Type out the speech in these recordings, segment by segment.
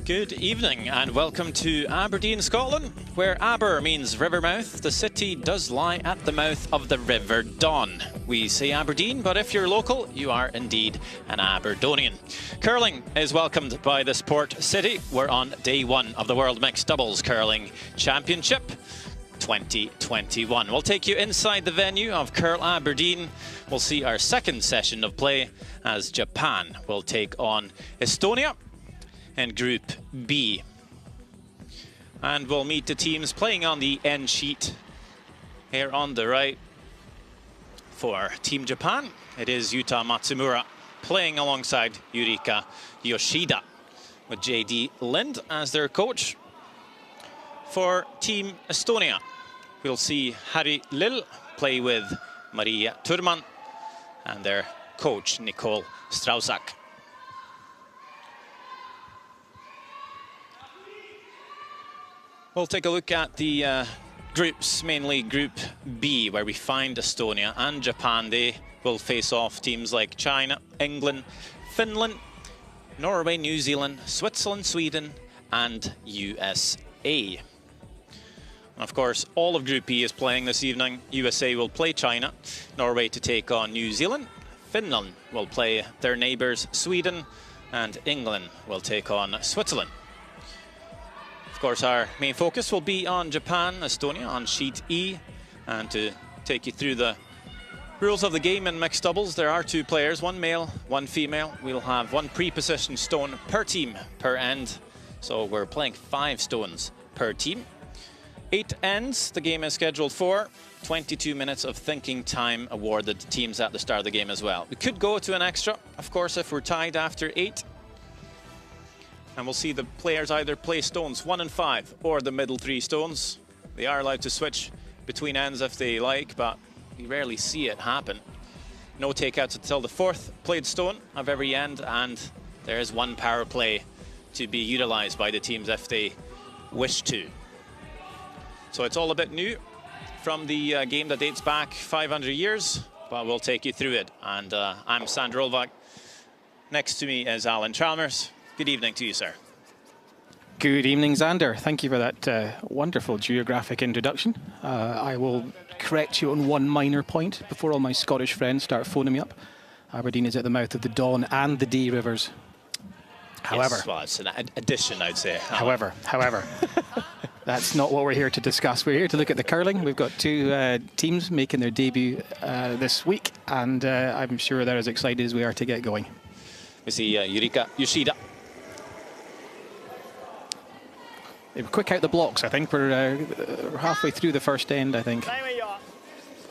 Good evening and welcome to Aberdeen, Scotland, where Aber means river mouth. The city does lie at the mouth of the River Don. We say Aberdeen, but if you're local, you are indeed an Aberdonian. Curling is welcomed by the Sport City. We're on day one of the World Mixed Doubles Curling Championship 2021. We'll take you inside the venue of Curl Aberdeen. We'll see our second session of play as Japan will take on Estonia in Group B. And we'll meet the teams playing on the end sheet here on the right. For Team Japan, it is Yuta Matsumura playing alongside Yurika Yoshida with JD Lind as their coach. For Team Estonia, we'll see Harry Lill play with Maria Turman and their coach Nicole Strausak. We'll take a look at the groups, mainly Group B, where we find Estonia and Japan. They will face off teams like China, England, Finland, Norway, New Zealand, Switzerland, Sweden, and USA. Of course, all of Group B is playing this evening. USA will play China, Norway to take on New Zealand, Finland will play their neighbours Sweden, and England will take on Switzerland. Of course, our main focus will be on Japan, Estonia on sheet E. And to take you through the rules of the game in mixed doubles, there are two players, one male, one female. We'll have one pre-positioned stone per team per end. So we're playing 5 stones per team. 8 ends the game is scheduled for. 22 minutes of thinking time awarded to teams at the start of the game as well. We could go to an extra, of course, if we're tied after 8. And we'll see the players either play stones 1 and 5 or the middle 3 stones. They are allowed to switch between ends if they like, but we rarely see it happen. No takeouts until the 4th played stone of every end, and there is 1 power play to be utilized by the teams if they wish to. So it's all a bit new from the game that dates back 500 years, but we'll take you through it. And I'm Sander Olvak. Next to me is Alan Chalmers. Good evening to you, sir. Good evening, Xander. Thank you for that wonderful geographic introduction. I will correct you on one minor point before all my Scottish friends start phoning me up. Aberdeen is at the mouth of the Don and the Dee rivers. However, yes, well, it's an addition, I'd say. However, that's not what we're here to discuss. We're here to look at the curling. We've got 2 teams making their debut this week, and I'm sure they're as excited as we are to get going. We see Yurika Yoshida. They were quick out the blocks, I think. We're halfway through the first end, I think.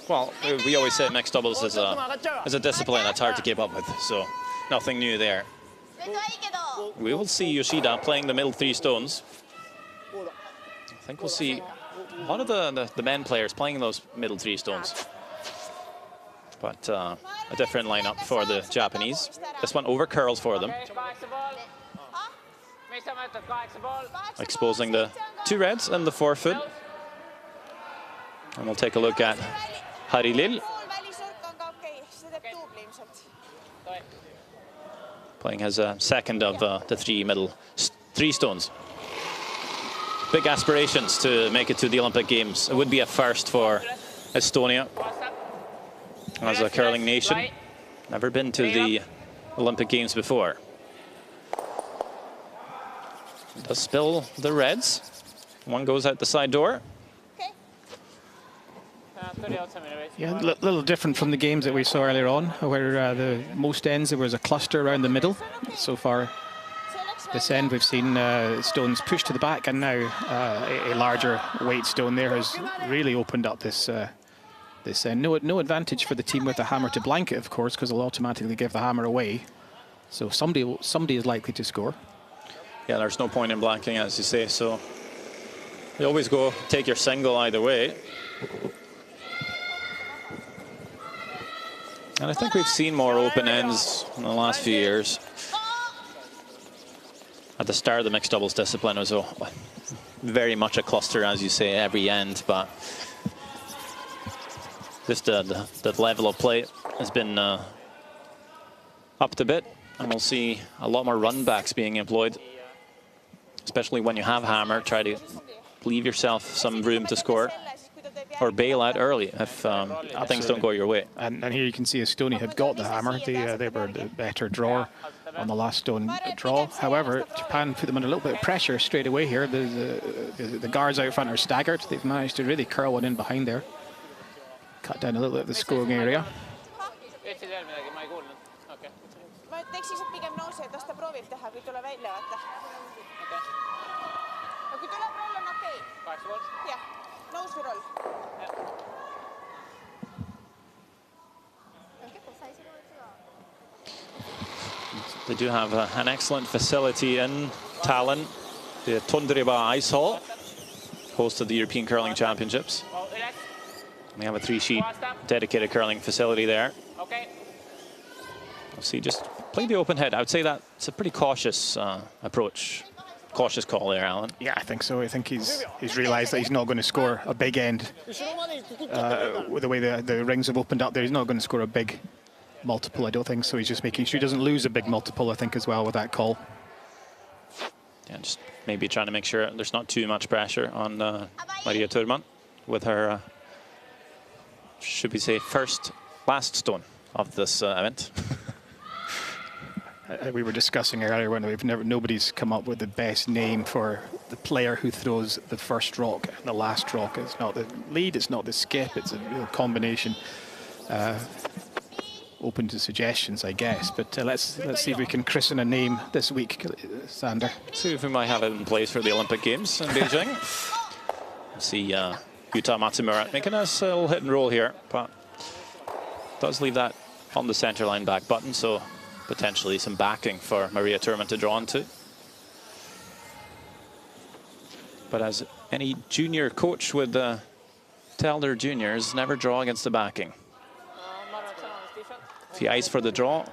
Well, we always say mixed doubles is a discipline that's hard to keep up with, so nothing new there. We will see Yoshida playing the middle 3 stones. I think we'll see a lot of the men players playing those middle 3 stones. But a different lineup for the Japanese. This one over curls for them. Exposing the 2 reds and the 4-foot. And we'll take a look at Harry Lill. Playing his second of the 3 middle 3 stones. Big aspirations to make it to the Olympic Games. It would be a first for Estonia as a curling nation. Never been to the Olympic Games before. Does spill the reds. One goes out the side door. Yeah, a little different from the games that we saw earlier on, where the most ends there was a cluster around the middle. So far, this end we've seen stones pushed to the back, and now a larger weight stone there has really opened up this this end. No advantage for the team with the hammer to blanket, of course, because they'll automatically give the hammer away. So somebody is likely to score. Yeah, there's no point in blanking, as you say, so you always go take your single either way. And I think we've seen more open ends in the last few years. At the start of the mixed doubles discipline, it was very much a cluster, as you say, every end, but just the level of play has been upped a bit, and we'll see a lot more run backs being employed. especially when you have hammer, try to leave yourself some room to score or bail out early if things don't go your way. And here you can see Estonia had got the hammer. They were the better drawer on the last stone draw. However, Japan put them under a little bit of pressure straight away here. The guards out front are staggered. They've managed to really curl one in behind there. Cut down a little bit of the scoring area. They do have an excellent facility in Tallinn, the Tundriba Ice Hall, host of the European Curling Championships. They have a 3-sheet dedicated curling facility there. We'll see, just play the open head. I would say that it's a pretty cautious approach. Cautious call there, Alan. Yeah, I think so. I think he's realised that he's not going to score a big end. With the way the rings have opened up there, he's not going to score a big multiple, I don't think. So he's just making sure he doesn't lose a big multiple, I think, as well with that call. Yeah, just maybe trying to make sure there's not too much pressure on Maria Thurman with her, should we say, last stone of this event. We were discussing earlier when nobody's come up with the best name for the player who throws the first rock and the last rock. It's not the lead, it's not the skip, it's a real combination. Open to suggestions, I guess. But let's see if we can christen a name this week, Sander. See if we might have it in place for the Olympic Games in Beijing. See Yuta Matsumura making a little hit and roll here, but does leave that on the center line back button, so potentially some backing for Maria Thurman to draw onto. But as any junior coach would tell their juniors, never draw against the backing. If you ice for the draw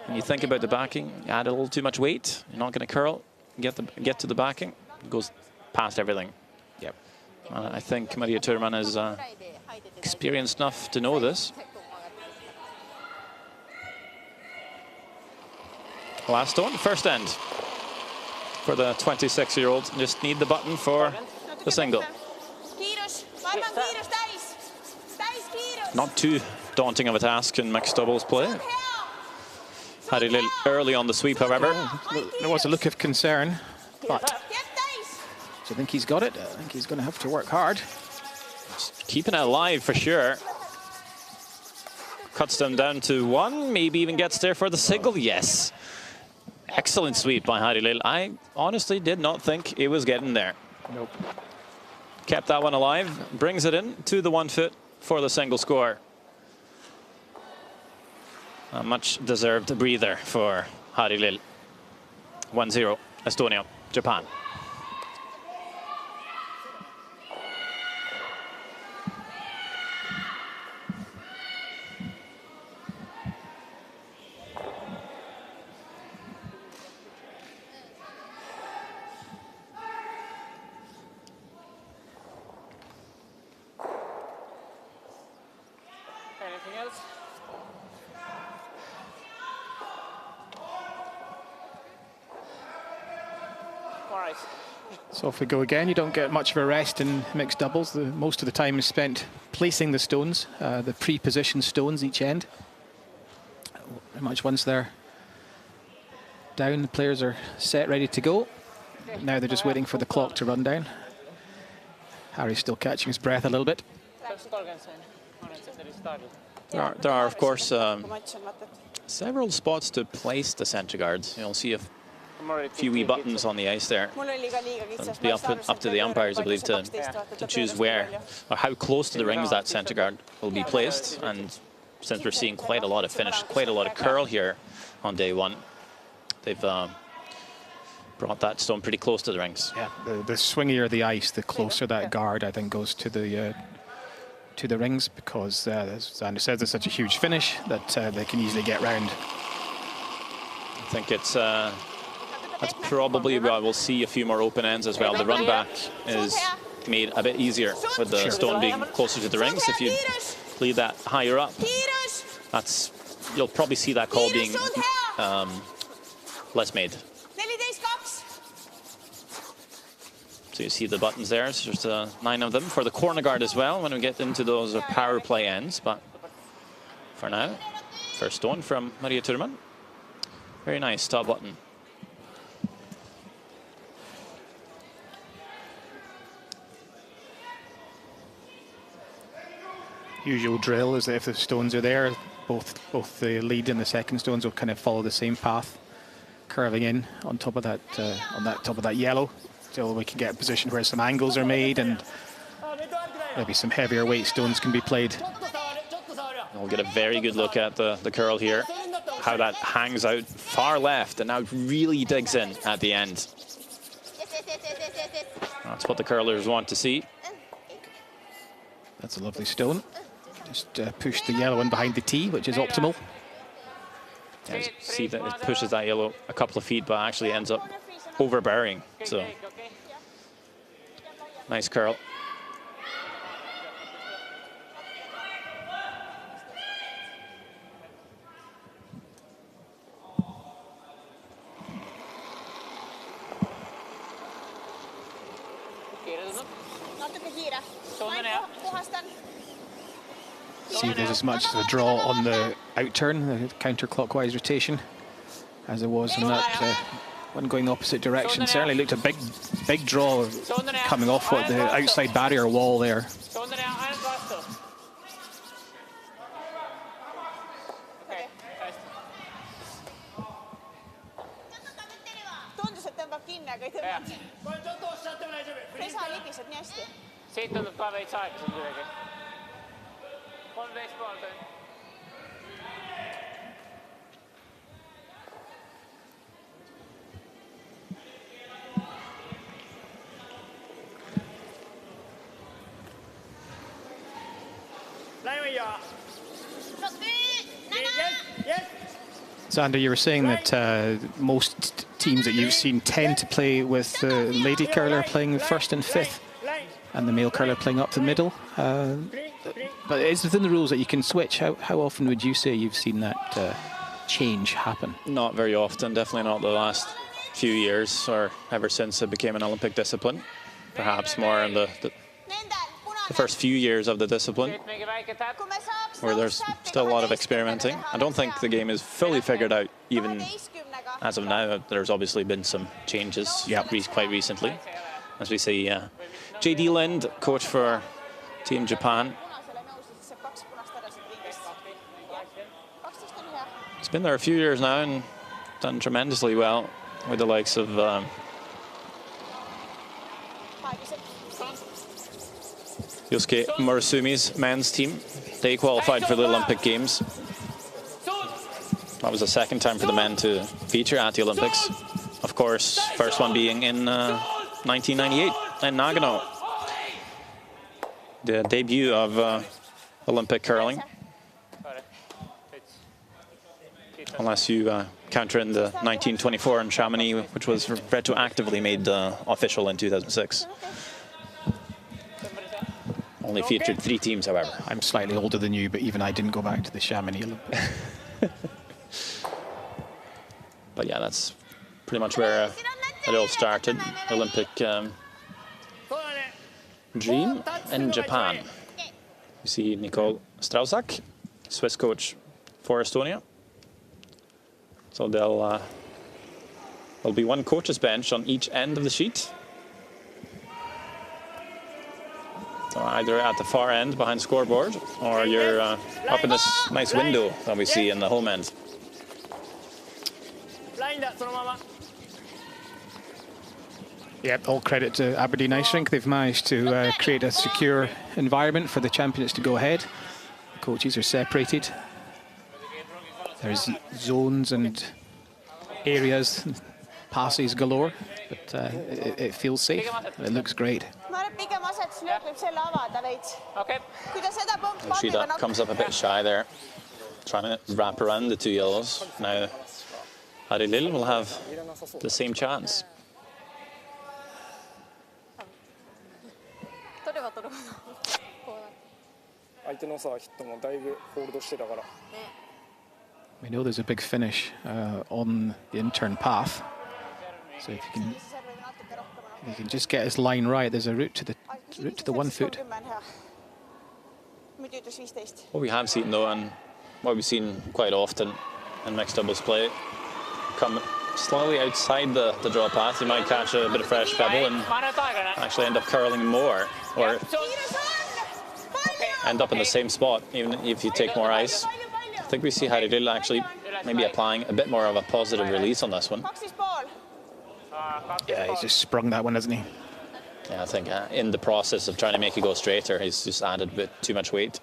and you think about the backing, you add a little too much weight, you're not going to curl, get to the backing, it goes past everything. Yep. I think Maria Thurman is experienced enough to know this. Last stone, first end for the 26-year-old. Just need the button for the single. Not too daunting of a task in mixed doubles play. Had a little early on the sweep, however. There was a look of concern, but I think he's got it. I think he's going to have to work hard. Just keeping it alive for sure. Cuts them down to one, maybe even gets there for the single. Yes. Excellent sweep by Harilil. I honestly did not think it was getting there. Nope. Kept that one alive, brings it in to the 1 foot for the single score. A much deserved breather for Harilil. 1-0, Estonia, Japan. So if we go again, you don't get much of a rest in mixed doubles. Most of the time is spent placing the stones, the pre-positioned stones each end. Pretty much once they're down, the players are set, ready to go. Now they're just waiting for the clock to run down. Harry's still catching his breath a little bit. There are of course, several spots to place the center guards. You'll see a few wee buttons on the ice there. It'll be up to the umpires, I believe, to choose where or how close to the rings that center guard will be placed. And since we're seeing quite a lot of finish, quite a lot of curl here on day one, they've brought that stone pretty close to the rings. Yeah, the swingier the ice, the closer that guard, I think, goes to the rings, because as Xander says, there's such a huge finish that they can easily get round. I think it's that's probably why we'll see a few more open ends as well. The run back is made a bit easier with the stone being closer to the rings. If you leave that higher up, you'll probably see that call being less made. So you see the buttons there. So there's 9 of them for the corner guard as well when we get into those power play ends. But for now, first stone from Maria Thurman. Very nice top button. Usual drill is that if the stones are there, both the lead and the second stones will kind of follow the same path, curving in on top of that top of that yellow, till we can get a position where some angles are made and maybe some heavier weight stones can be played. We'll get a very good look at the curl here, how that hangs out far left and now really digs in at the end. That's what the curlers want to see. That's a lovely stone. Just push the yellow in behind the tee, which is optimal. Yeah, see that it pushes that yellow a couple of feet, but actually ends up overbearing. So nice curl. See, there's as much as a draw on the outturn, the counterclockwise rotation, as there was on that one going the opposite direction. Certainly looked a big draw coming off what the outside barrier wall there. Xander, you were saying that most teams that you've seen tend to play with the lady curler playing first and fifth and the male curler playing up the middle. But it's within the rules that you can switch. How often would you say you've seen that change happen? Not very often, definitely not the last few years or ever since it became an Olympic discipline. Perhaps more in the first few years of the discipline, where there's still a lot of experimenting. I don't think the game is fully figured out even as of now. There's obviously been some changes quite recently. As we see J.D. Lind, coach for Team Japan. He's been there a few years now and done tremendously well with the likes of Yosuke Murasumi's men's team. They qualified for the Olympic Games. That was the second time for the men to feature at the Olympics. Of course, first one being in 1998 in Nagano. The debut of Olympic curling. Unless you counter in the 1924 in Chamonix, which was retroactively made official in 2006. Only featured 3 teams, however. I'm slightly older than you, but even I didn't go back to the Chamonix Olympics. But yeah, that's pretty much where it all started. Olympic dream in Japan. You see Nicole Strausak, Swiss coach for Estonia. So there'll be one coach's bench on each end of the sheet. So either at the far end behind scoreboard, or you're up in this nice window that we see in the home end. Yep, all credit to Aberdeen Ice Rink. They've managed to create a secure environment for the champions to go ahead. The coaches are separated. There's zones and areas, passes galore, but it feels safe. It looks great. Shida comes up a bit shy there, trying to wrap around the 2 yellows. Now, Harilil will have the same chance. We know there's a big finish on the in-turn path, so if you can He can just get his line right. There's a route to the 1 foot. What we have seen though, and what we've seen quite often in mixed doubles play, come slightly outside the draw path, you might catch a bit of fresh pebble and actually end up curling more, or end up in the same spot, even if you take more ice. I think we see Harry actually maybe applying a bit more of a positive release on this one. Yeah, he's just sprung that one, hasn't he? Yeah, I think in the process of trying to make it go straighter, he's just added a bit too much weight.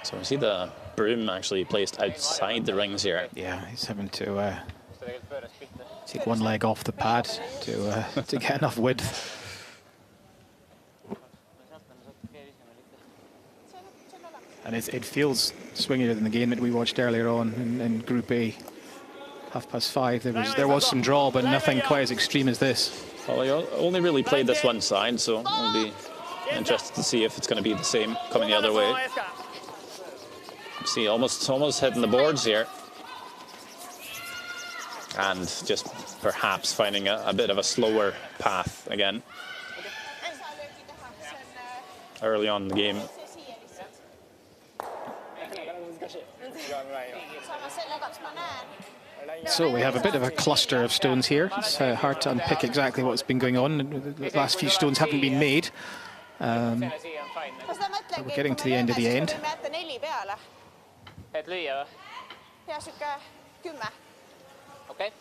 So we see the broom actually placed outside the rings here. Yeah, he's having to take one leg off the pad to get enough width. And it feels swingier than the game that we watched earlier on in Group A. 5:30. There was some draw, but nothing quite as extreme as this. Well, he only really played this one side, so we'll be interested to see if it's going to be the same coming the other way. See, almost hitting the boards here. And just perhaps finding a bit of a slower path again early on in the game. So we have a bit of a cluster of stones here. It's hard to unpick exactly what's been going on. The last few stones haven't been made. We're getting to the end of the end. Okay.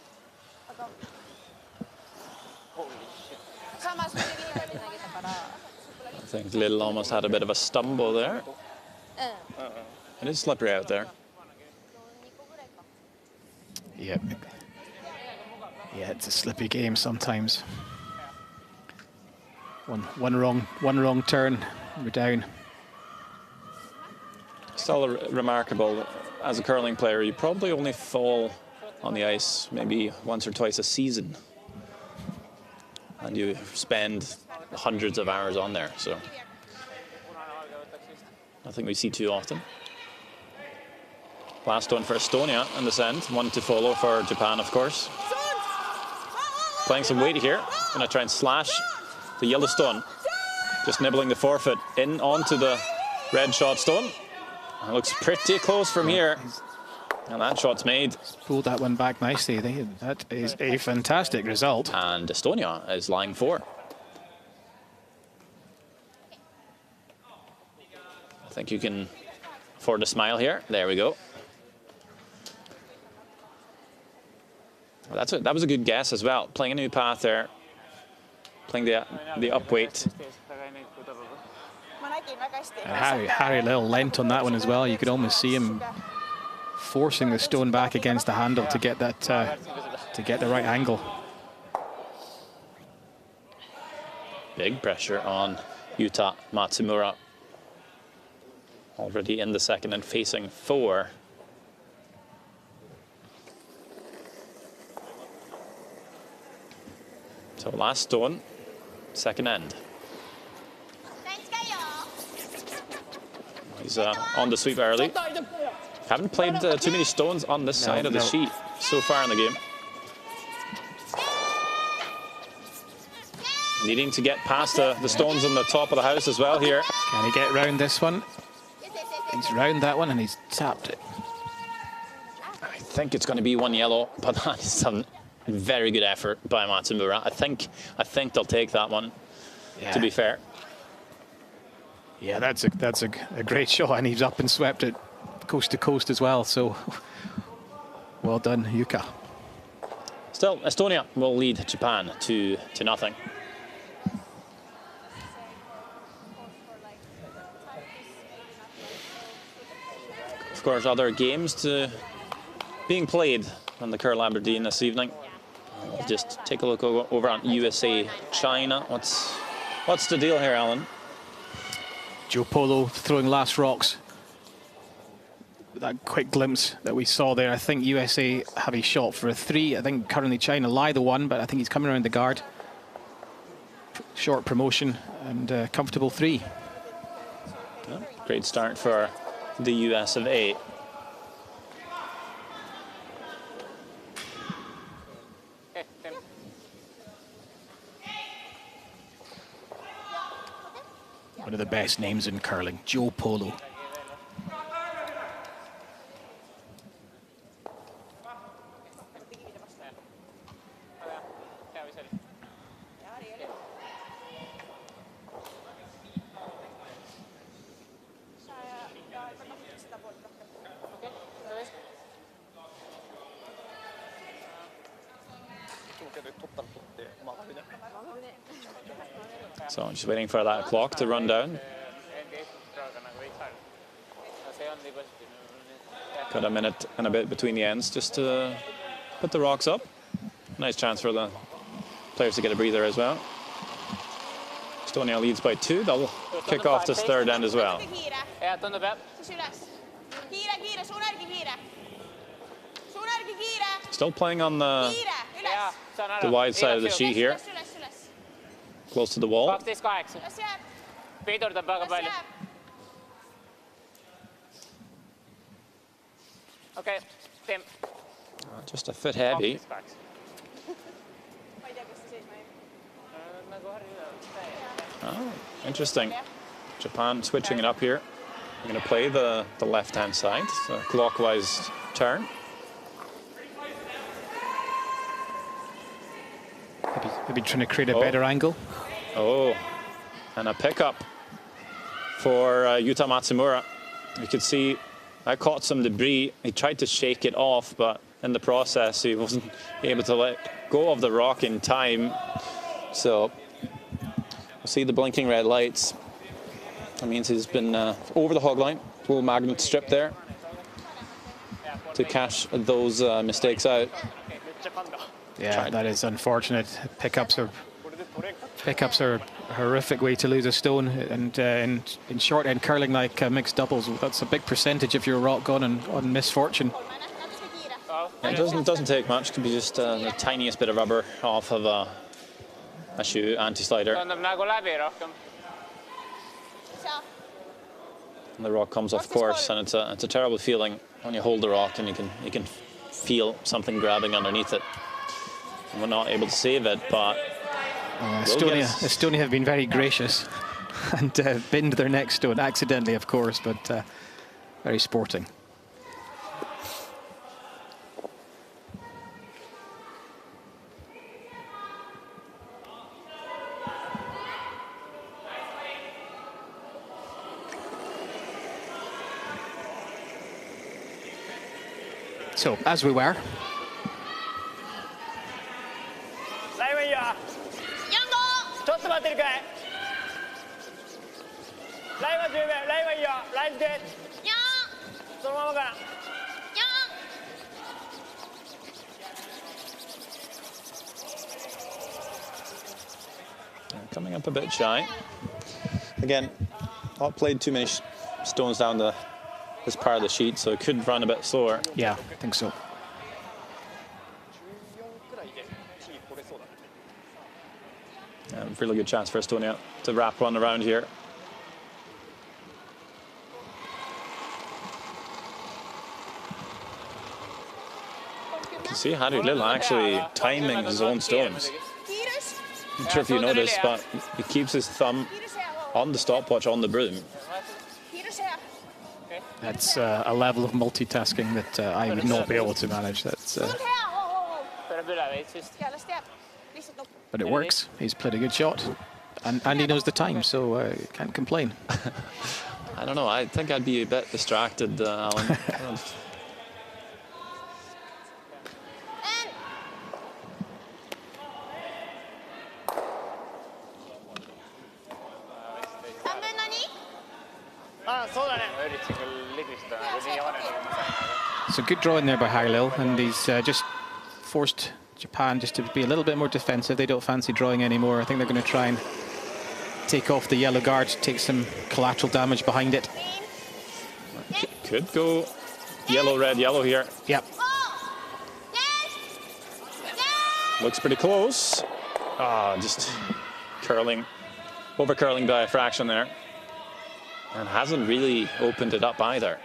I think Little almost had a bit of a stumble there. It is slippery out there. Yep. Yeah, it's a slippy game sometimes. One wrong turn, we're down. Still remarkable. As a curling player, you probably only fall on the ice maybe once or twice a season, and you spend hundreds of hours on there. So nothing we see too often. Last one for Estonia in this end, one to follow for Japan, of course. Playing some weight here, gonna try and slash the yellow stone. Just nibbling the forefoot in onto the red shot stone. It looks pretty close from here. And that shot's made. He's pulled that one back nicely. That is a fantastic result. And Estonia is lying 4. I think you can afford a smile here. There we go. Well, that was a good guess as well. Playing a new path there. Playing the up weight. And Harry Little lent on that one as well. You could almost see him forcing the stone back against the handle to get that to get the right angle. Big pressure on Yuta Matsumura. Already in the second and facing 4. So last stone, second end. He's on the sweep early. Haven't played too many stones on this side of the sheet so far in the game. Needing to get past the stones on the top of the house as well here. Can he get round this one? He's round that one and he's tapped it. I think it's going to be 1 yellow, but that is some very good effort by Matsumura. I think they'll take that one, to be fair. Yeah, that's a great shot, and he's up and swept it coast to coast as well. So well done, Yuka. Still, Estonia will lead Japan to nothing. Of course, other games being played on the Curl Aberdeen this evening. We'll just take a look over on USA China. What's the deal here, Alan? Joe Polo throwing last rocks. that quick glimpse that we saw there. I think USA have a shot for a 3. I think currently China lie the 1, but I think he's coming around the guard. Short promotion and comfortable 3. Yeah, great start for the US of A. One of the best names in curling, Joe Polo. So just waiting for that clock to run down. Got a minute and a bit between the ends just to put the rocks up. Nice chance for the players to get a breather as well. Estonia leads by 2. They'll kick off this third end as well. Still playing on the wide side of the sheet here. Close to the wall. Just a bit heavy. Oh, interesting. Japan switching it up here. We're going to play the left-hand side, so clockwise turn. Maybe trying to create a better angle. Oh, and a pickup for Yuta Matsumura. You could see I caught some debris. He tried to shake it off, but in the process, he wasn't able to let go of the rock in time. So we'll see the blinking red lights. That means he's been over the hog line. Little magnet strip there to cash those mistakes out. Yeah, that is unfortunate. Pickups are a horrific way to lose a stone, and in short end curling like mixed doubles, that's a big percentage if you're rock gone on misfortune. Yeah, it doesn't take much. It could be just the tiniest bit of rubber off of a shoe anti-slider. And the rock comes off course, and it's a terrible feeling when you hold the rock and you can feel something grabbing underneath it. And we're not able to save it, but Estonia have been very gracious and binned their next stone, accidentally of course, but very sporting. So, as we were. Coming up a bit shy. Again, not played too many stones down this part of the sheet, so it could run a bit slower. Yeah, I think so. Really good chance for Estonia to wrap one around here. You can see Harry Lill actually timing his own stones. I'm not sure if you noticed, but he keeps his thumb on the stopwatch on the broom. That's a level of multitasking that I would not be able to manage. That's. But it works. He's played a good shot, and he knows the time, so can't complain. I don't know. I think I'd be a bit distracted, Alan. It's a good draw in there by Harlil, and he's just forced Japan just to be a little bit more defensive. They don't fancy drawing anymore. I think they're going to try and take off the yellow guard, take some collateral damage behind it. Could go Yellow, red, yellow here. Yep. Looks pretty close. Ah, just curling, over curling by a fraction there. And hasn't really opened it up either.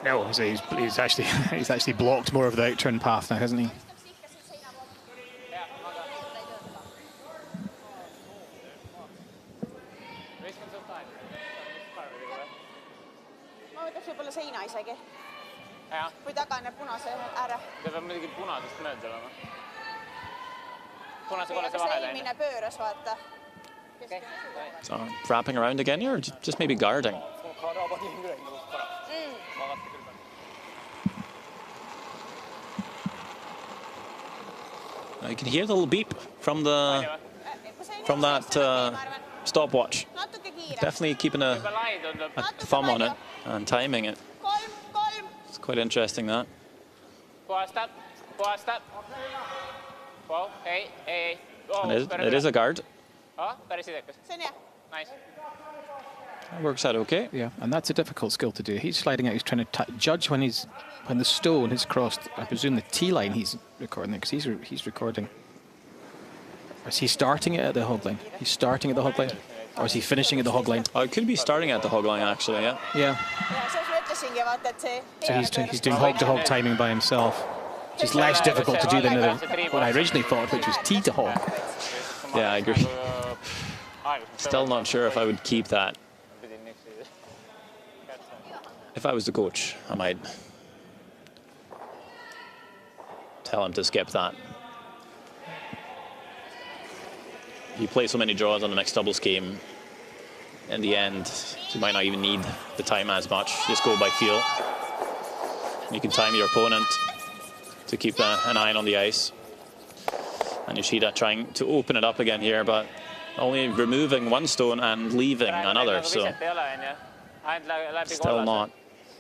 No, he's actually blocked more of the out-turn path now, hasn't he? So wrapping around again here, or just maybe guarding? You can hear the little beep from that stopwatch. Definitely keeping a thumb on it and timing it. It's quite interesting, that. And it is a guard. That works out okay. Yeah, and that's a difficult skill to do. He's sliding out. He's trying to judge when the stone has crossed. I presume the tee line. He's recording it because he's recording. Or is he starting it at the hog line? He's starting at the hog line, or is he finishing at the hog line? Oh, it could be starting at the hog line actually. Yeah. Yeah. So he's doing hog-to-hog timing by himself, which is less difficult to do than what I originally thought, which was tee to hog. Yeah, I agree. Still not sure if I would keep that. If I was the coach, I might tell him to skip that. You play so many draws on the mixed doubles game, in the end, you might not even need the time as much. Just go by feel. You can time your opponent to keep an eye on the ice. And Yoshida trying to open it up again here, but only removing one stone and leaving another, so still not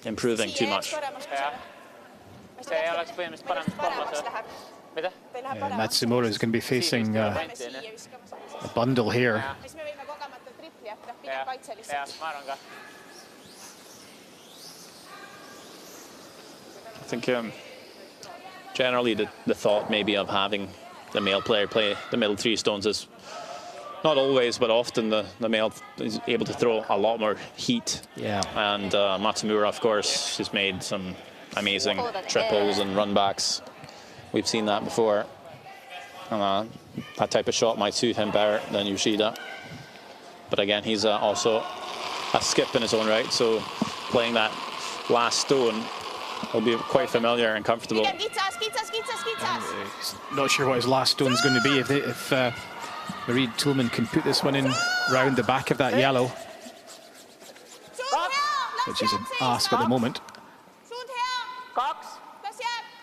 improving too much. Matsumura is going to be facing a bundle here. I think generally the thought maybe of having the male player play the middle three stones is not always, but often the male is able to throw a lot more heat. Yeah. And Matsumura, of course, has made some amazing triples and runbacks. We've seen that before. And, that type of shot might suit him better than Yoshida. But again, he's also a skip in his own right, so playing that last stone will be quite familiar and comfortable. Not sure what his last stone is going to be. If Marie Toulmin can put this one in round the back of that yellow, which is an ask at the moment,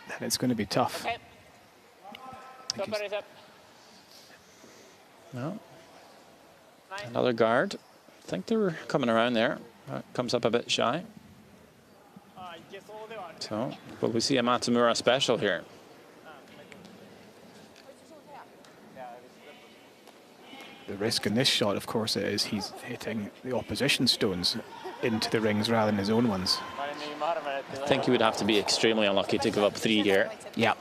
then it's going to be tough. No. Another guard. I think they were coming around there. Comes up a bit shy. So, will we see a Matsumura special here? The risk in this shot, of course, is he's hitting the opposition stones into the rings rather than his own ones. I think he would have to be extremely unlucky to give up 3 here. Yep.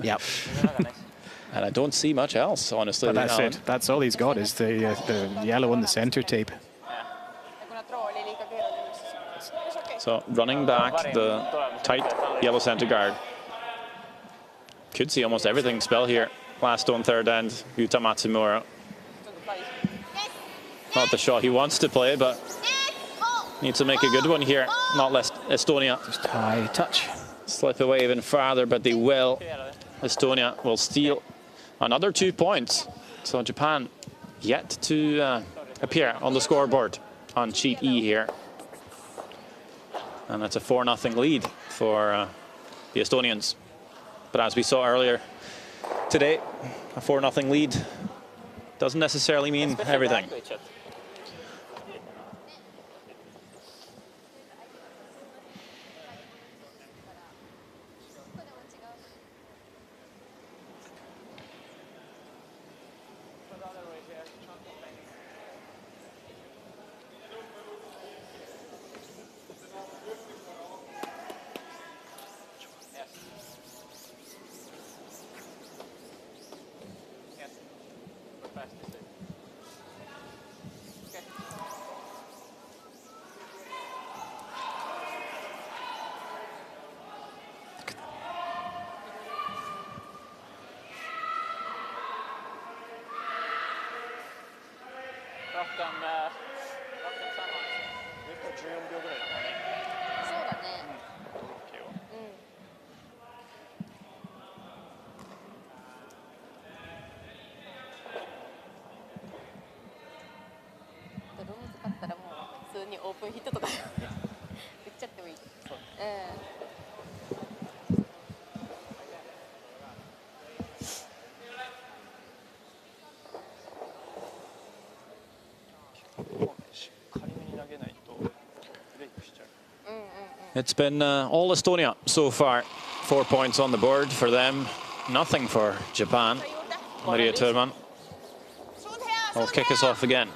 Yep. And I don't see much else, honestly. But that's it. That's all he's got is the yellow on the center tape. So running back the tight yellow center guard. Could see almost everything spell here. Last stone third end, Yuta Matsumura. Not the shot he wants to play, but needs to make a good one here. Not less Estonia. Just high touch. Slip away even farther, but they will. Estonia will steal another 2 points. So Japan yet to appear on the scoreboard on sheet E here. And that's a 4-0 lead for the Estonians. But as we saw earlier today, a 4-0 lead doesn't necessarily mean everything. にオープンヒットとか打っちゃってもいい。It's been all Estonia so far. 4 points on the board for them. Nothing for Japan. Maria Thurman will kick us off again.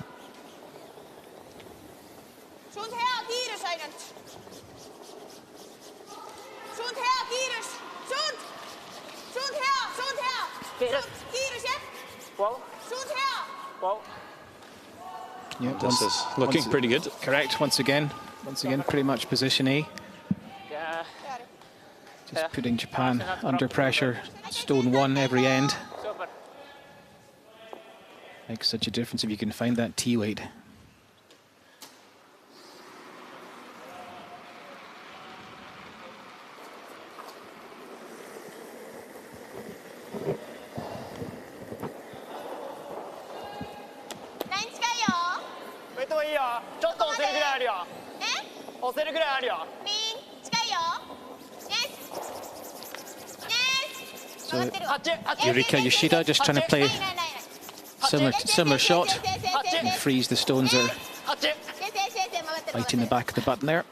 Yeah, this is looking pretty good. Correct, once again, pretty much position A. Just putting Japan under pressure. Stone 1 every end. Makes such a difference if you can find that T weight. So Yurika Yoshida just trying to play similar shot and freeze the stones are biting the back of the button there.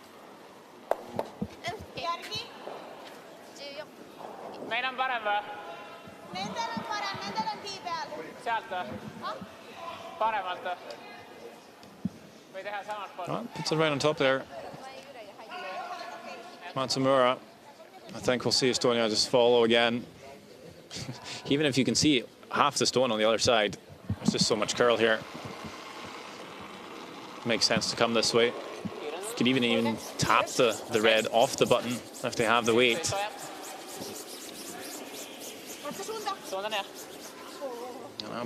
Oh, puts it right on top there. Matsumura. I think we'll see Estonia just follow again. Even if you can see half the stone on the other side, there's just so much curl here. Makes sense to come this way. You could even tap the red off the button if they have the weight.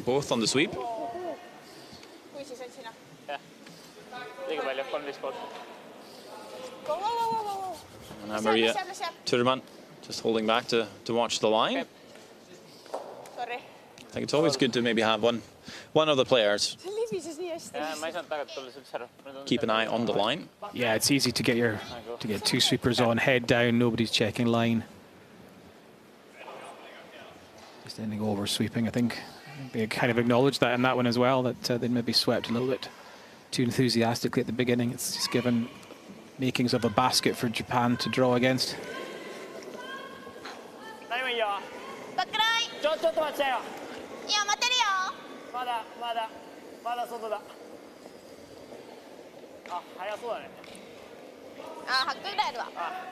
Both on the sweep. And now Maria Thurman just holding back to watch the line. I think it's always good to maybe have one of the players keep an eye on the line. Yeah, it's easy to get two sweepers on, head down, nobody's checking line. Just ending over sweeping. I think they kind of acknowledged that in that one as well, that they maybe swept a little bit too enthusiastically at the beginning. It's just given makings of a basket for Japan to draw against.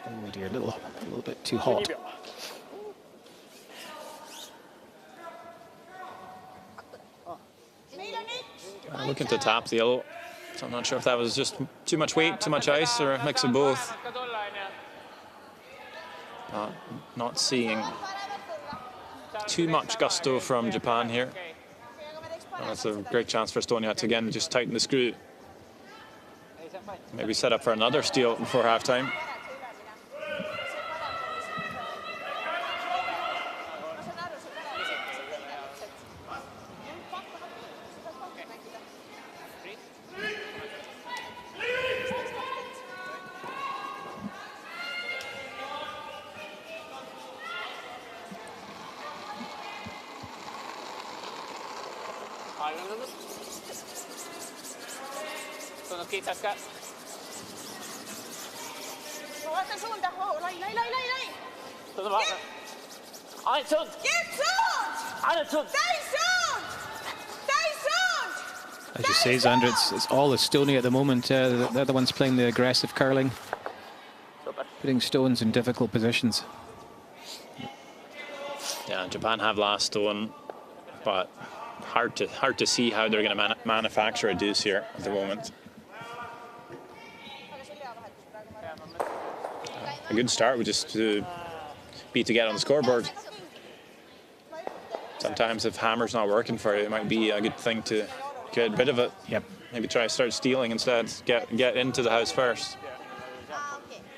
Oh dear, a little bit too hot. Looking to tap the yellow. So I'm not sure if that was just too much weight, too much ice, or a mix of both. Not seeing too much gusto from Japan here. And that's a great chance for Estonia to again just tighten the screw. Maybe set up for another steal before halftime. As you say, Xander, it's all Estonia at the moment. They're the ones playing the aggressive curling, putting stones in difficult positions. Yeah, Japan have last stone, but hard to see how they're going to manufacture a deuce here at the moment. A good start would just be to get on the scoreboard. Sometimes if hammer's not working for you, it might be a good thing to get rid of it. Yep. Maybe try to start stealing instead. Get into the house first.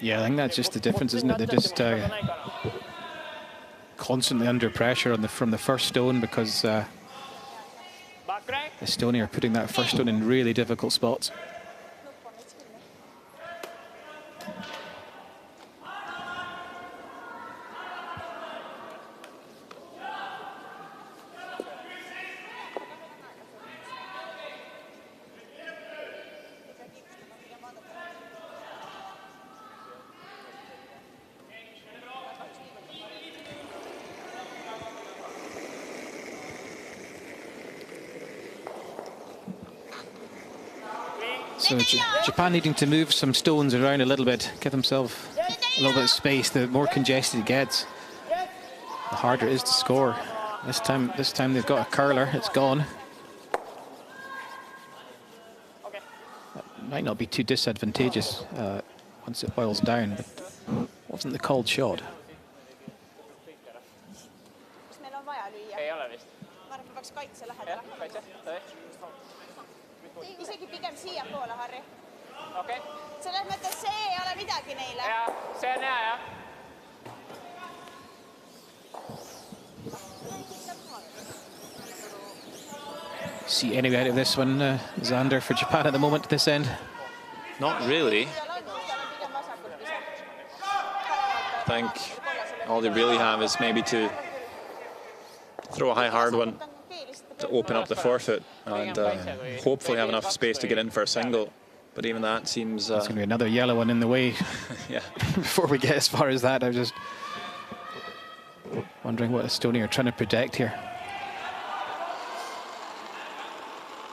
Yeah, I think that's just the difference, isn't it? They're just constantly under pressure from the first stone because Estonia are putting that first stone in really difficult spots. So Japan needing to move some stones around a little bit, give themselves a little bit of space. The more congested it gets, the harder it is to score. This time they've got a curler. It's gone. That might not be too disadvantageous once it boils down, but wasn't the called shot. Isegi pigem siiapoole, Harri. Okei. Selles mõttes see ei ole midagi neile. Jaa, see on hea, jah. See any out of this one, Xander, for Japan at the moment at this end? Not really. I think all they really have is maybe to throw a high hard one to open up the forefoot and hopefully have enough space to get in for a single. But even that seems... There's going to be another yellow one in the way. Yeah. Before we get as far as that, I'm just wondering what Estonia are trying to protect here.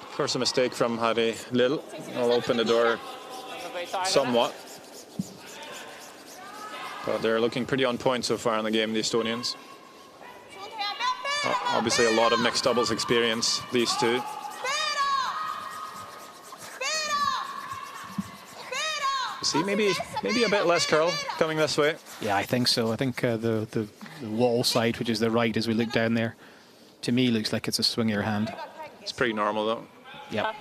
Of course, a mistake from Harry Lill. I'll open the door somewhat. But they're looking pretty on point so far in the game, the Estonians. Obviously a lot of mixed doubles experience, these two. See, maybe a bit less curl coming this way. Yeah, I think so. I think the wall side, which is the right as we look down there, to me looks like it's a swingier hand. It's pretty normal though. Yeah.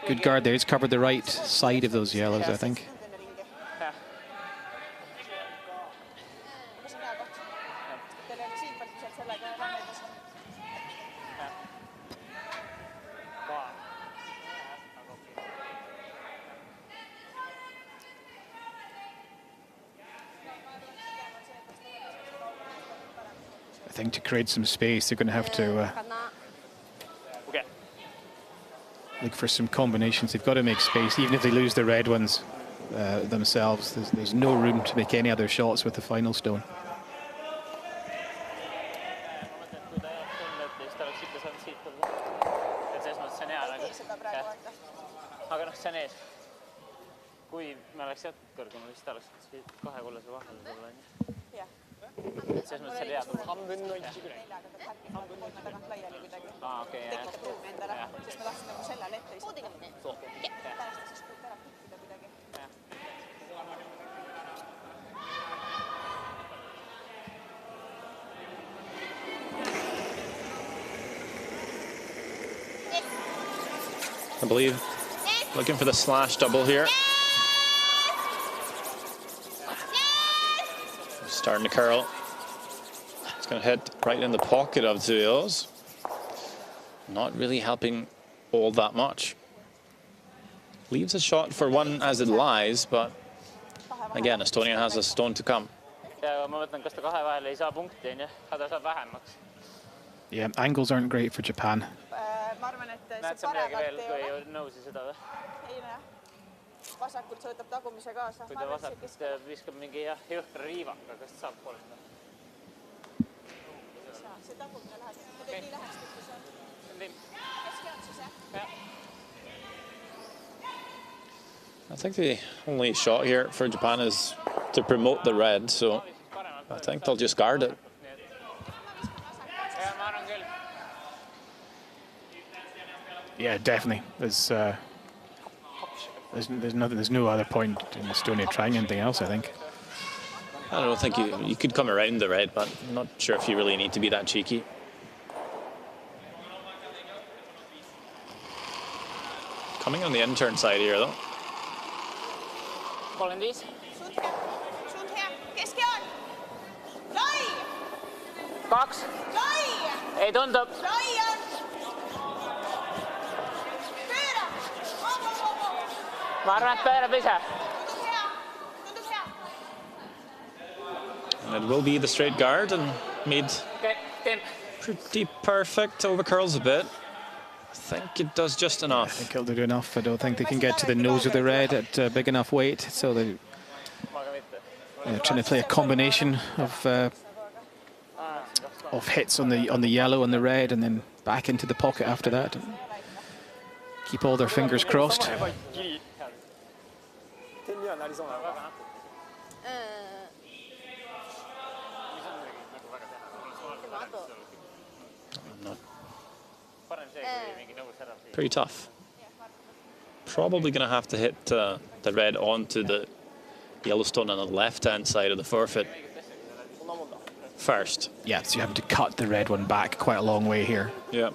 Good guard there. He's covered the right side of those yellows, I think. I think to create some space, they're going to have to look for some combinations. They've got to make space, even if they lose the red ones themselves. There's no room to make any other shots with the final stone. I believe looking for the slash double here. Starting to curl. It's going to hit right in the pocket of Zuios. Not really helping all that much. Leaves a shot for one as it lies, but again, Estonia has a stone to come. Yeah, angles aren't great for Japan. I think the only shot here for Japan is to promote the red, so I think they'll just guard it. Yeah, definitely. There's no other point in Estonia trying anything else, I think. I don't think you could come around the red, but I'm not sure if you really need to be that cheeky. Coming on the intern side here, though. Kaks. Ei tundub. Ma arvan, et pöörab ise. And it will be the straight guard and made pretty perfect. Over curls a bit. I think it does just enough. I think it'll do enough. I don't think they can get to the nose of the red at big enough weight, so they're trying to play a combination of hits on the yellow and the red, and then back into the pocket after that. keep all their fingers crossed. Pretty tough. Probably going to have to hit the red onto the yellow stone on the left-hand side of the forefoot first. Yeah, so you have to cut the red one back quite a long way here. Yeah.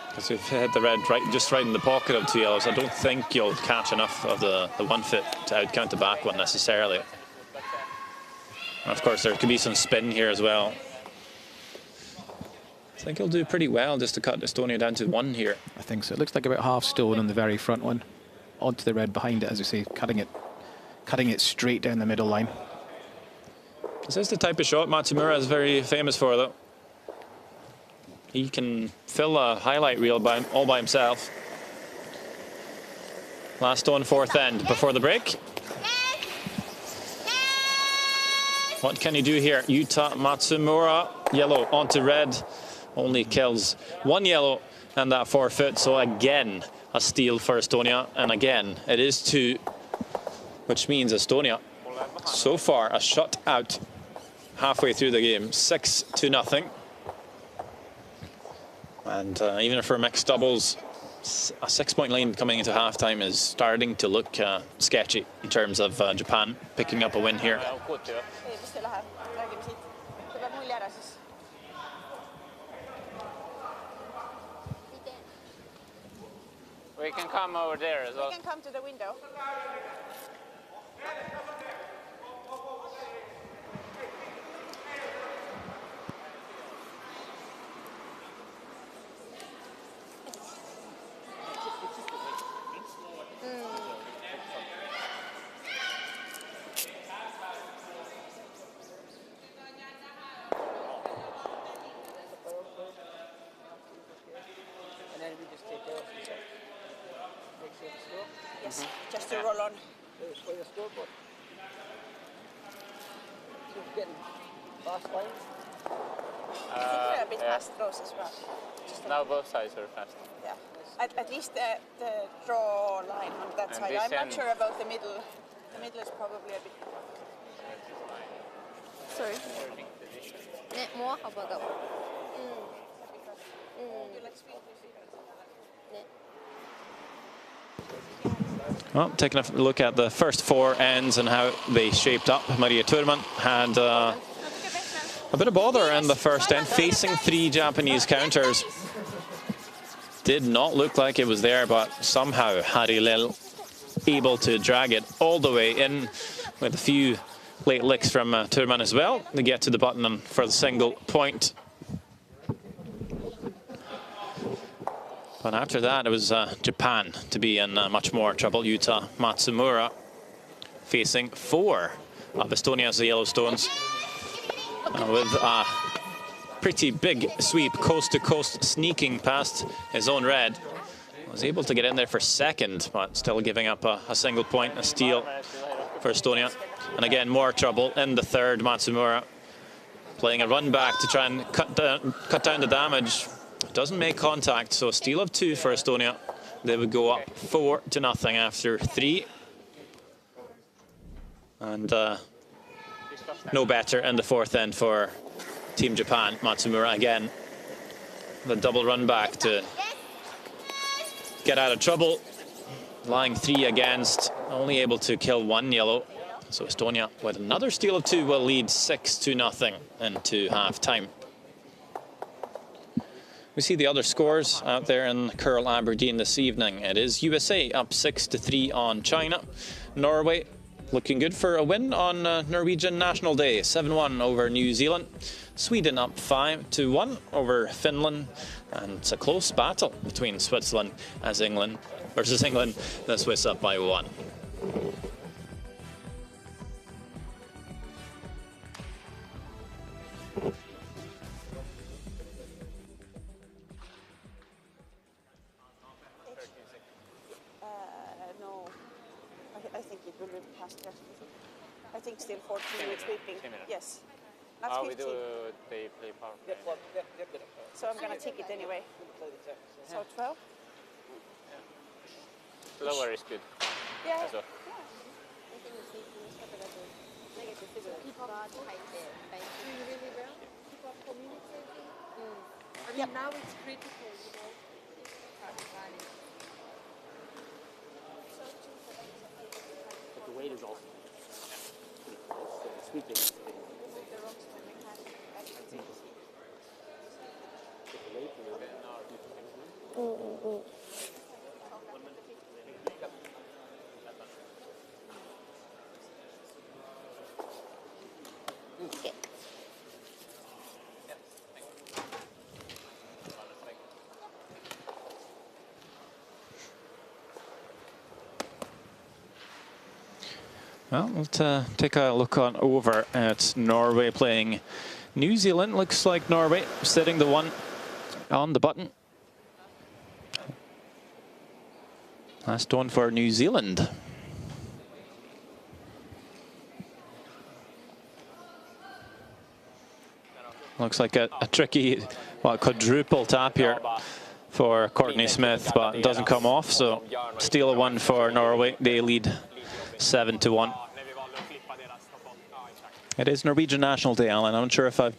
Because if you hit the red just right in the pocket of two yellows, I don't think you'll catch enough of the one foot to outcount the back one necessarily. And of course, there could be some spin here as well. I think he'll do pretty well just to cut Estonia down to one here. I think so. It looks like about half stone on the very front one. Onto the red behind it, as you say, cutting it straight down the middle line. This is the type of shot Matsumura is very famous for, though. He can fill a highlight reel all by himself. Last stone, fourth end before the break. What can he do here? Yuta Matsumura, yellow onto red. Only kills one yellow and that forefoot. So again, a steal for Estonia. And again, it is two, which means Estonia, so far, a shut out halfway through the game. 6-0. And even for mixed doubles, a 6-point lead coming into halftime is starting to look sketchy in terms of Japan picking up a win here. We can come over there as well. We can come to the window. Yes, just to roll on. We're a bit fast throws as well. Now both sides are fast. Yeah, at least the draw line on that And side. I'm not sure about the middle. The middle is probably a bit. Sorry. More about Well, taking a look at the first four ends and how they shaped up. Maria Thurman had a bit of bother in the first end, facing three Japanese counters. Did not look like it was there, but somehow Harry Lil able to drag it all the way in with a few late licks from Thurman as well to get to the button and for the single point. But after that, it was Japan to be in much more trouble. Yuta Matsumura facing four of Estonia's Yellowstones with a pretty big sweep, coast-to-coast, sneaking past his own red. Was able to get in there for second, but still giving up a single point, a steal for Estonia. And again, more trouble in the third. Matsumura playing a run back to try and cut down the damage. Doesn't make contact, so a steal of two for Estonia. They would go up 4-0 after three. And no better in the fourth end for Team Japan. Matsumura again, the double run back to get out of trouble. Lying three against, only able to kill one yellow. So Estonia, with another steal of two, will lead 6-0 into half-time. We see the other scores out there in Curl Aberdeen this evening. It is USA up 6-3 on China. Norway looking good for a win on Norwegian National Day, 7-1 over New Zealand. Sweden up 5-1 over Finland. And it's a close battle between Switzerland versus England. The Swiss up by 1. No, I think it will be faster. I think still 14 minutes sweeping. Yes. Not 15. They play power play. So I'm gonna take it anyway. So 12? Lower is good. Yeah. As well. I mean, now it's critical, you know. But the weight is also pretty close, so the sweeping is the Well, let's take a look on over at Norway playing New Zealand. Looks like Norway setting the one on the button. Last one for New Zealand. Looks like a tricky, well, quadruple tap here for Courtney Smith, but it doesn't come off. So steal a one for Norway. They lead 7-1. It is Norwegian National Day, Alan. I'm not sure if I've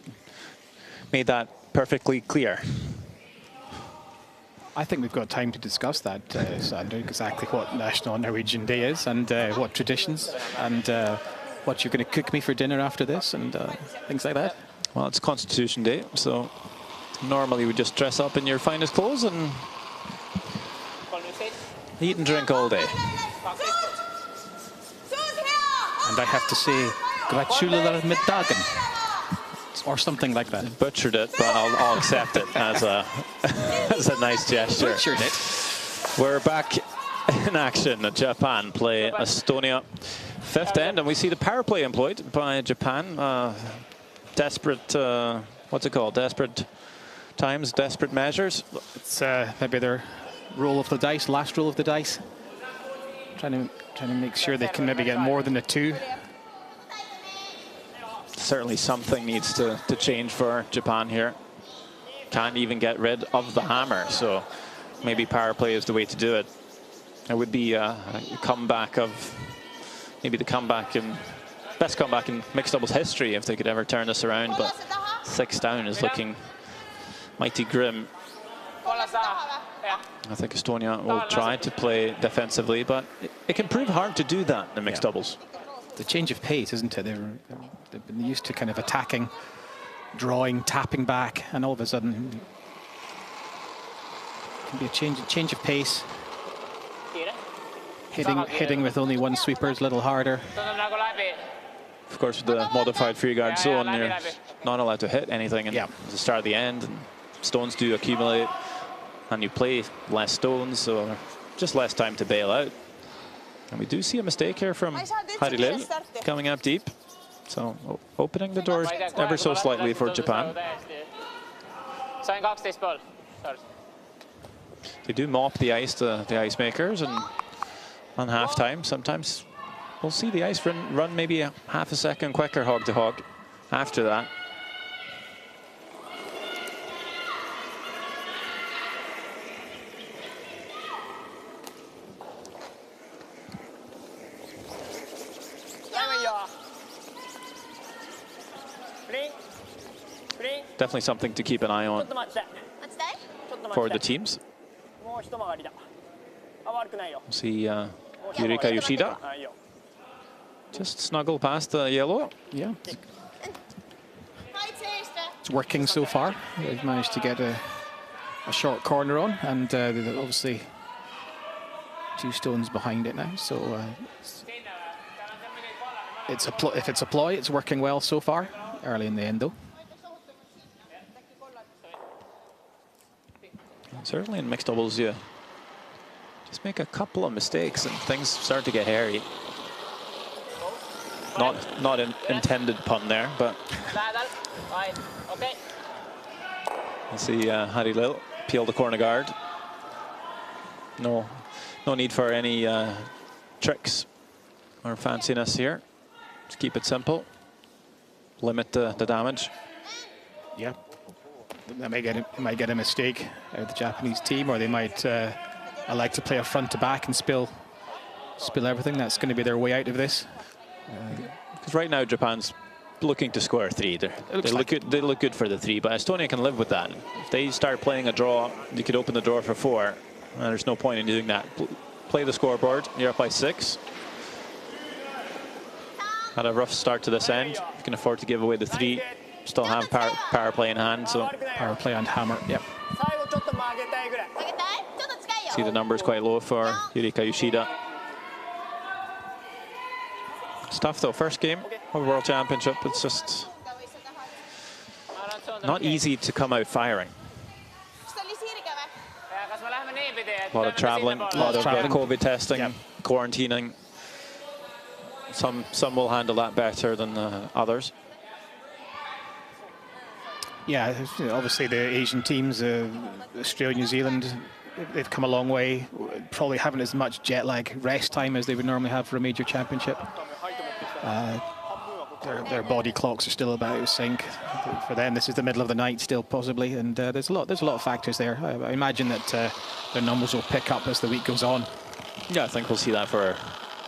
made that perfectly clear. I think we've got time to discuss that, Sander, exactly what National Norwegian Day is and what traditions and what you're going to cook me for dinner after this and things like that. Well, it's Constitution Day, so normally we just dress up in your finest clothes and eat and drink all day. And I have to say, gratulerer middagen, or something like that. Butchered it, but I'll accept it as a as a nice gesture. Butchered it. We're back in action. Japan play Estonia. Fifth end, and we see the power play employed by Japan. Desperate, what's it called? Desperate times, desperate measures. It's maybe their roll of the dice, last roll of the dice. Trying to make sure they can maybe get more than a 2. Certainly something needs to change for Japan here. Can't even get rid of the hammer, so maybe power play is the way to do it. It would be a comeback of, maybe the best comeback in mixed doubles history if they could ever turn this around, but 6 down is looking mighty grim. I think Estonia will try to play defensively, but it can prove hard to do that in mixed doubles. The change of pace, isn't it? They've been used to kind of attacking, drawing, tapping back, and all of a sudden it can be a change of pace. Hitting with only one sweeper is a little harder. Of course, with the modified free guard zone, you're not allowed to hit anything at the start of the end. And stones do accumulate, and you play less stones, so just less time to bail out. And we do see a mistake here from Harry Lill coming up deep. So opening the doors ever so slightly for Japan. They do mop the ice, the ice makers, and on half-time, sometimes we'll see the ice run maybe a half a second quicker hog to hog after that. Definitely something to keep an eye on for the teams. See Yurika Yoshida just snuggle past the yellow. Yeah. It's working so far. They've managed to get a short corner on, and they're obviously 2 stones behind it now. So if it's a ploy, it's working well so far. Early in the end, though. Certainly in mixed doubles, you just make a couple of mistakes and things start to get hairy. Not an intended pun there, but you see Harry Lill peel the corner guard. No need for any tricks or fanciness here. Just keep it simple. Limit the damage. Yeah. They might get a mistake out of the Japanese team, or they might like to play a front to back and spill everything. That's going to be their way out of this. Because right now Japan's looking to score 3. They look good for the 3, but Estonia can live with that. If they start playing a draw, you could open the door for 4. And there's no point in doing that. Play the scoreboard. You're up by 6. Had a rough start to this end. You can afford to give away the 3. Still have power play in hand, so power play and hammer. Yep. See the numbers quite low for Yurika Yoshida. It's tough though. First game of a World Championship. It's just not easy to come out firing. A lot of traveling, a lot of COVID testing, yep. Quarantining. Some will handle that better than others. Yeah, obviously the Asian teams, Australia, New Zealand, they've come a long way. Probably haven't as much jet lag rest time as they would normally have for a major championship. Their body clocks are still about out of sync. For them, this is the middle of the night still, possibly, and there's a lot of factors there. I imagine that their numbers will pick up as the week goes on. Yeah, I think we'll see that for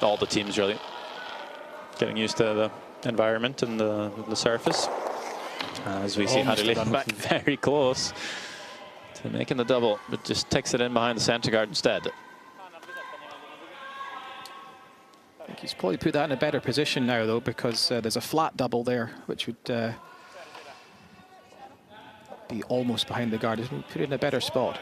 all the teams, really. Getting used to the environment and the surface. As we see Harili very close to making the double, but just takes it in behind the centre guard instead. I think he's probably put that in a better position now, though, because there's a flat double there, which would be almost behind the guard. He's put it in a better spot.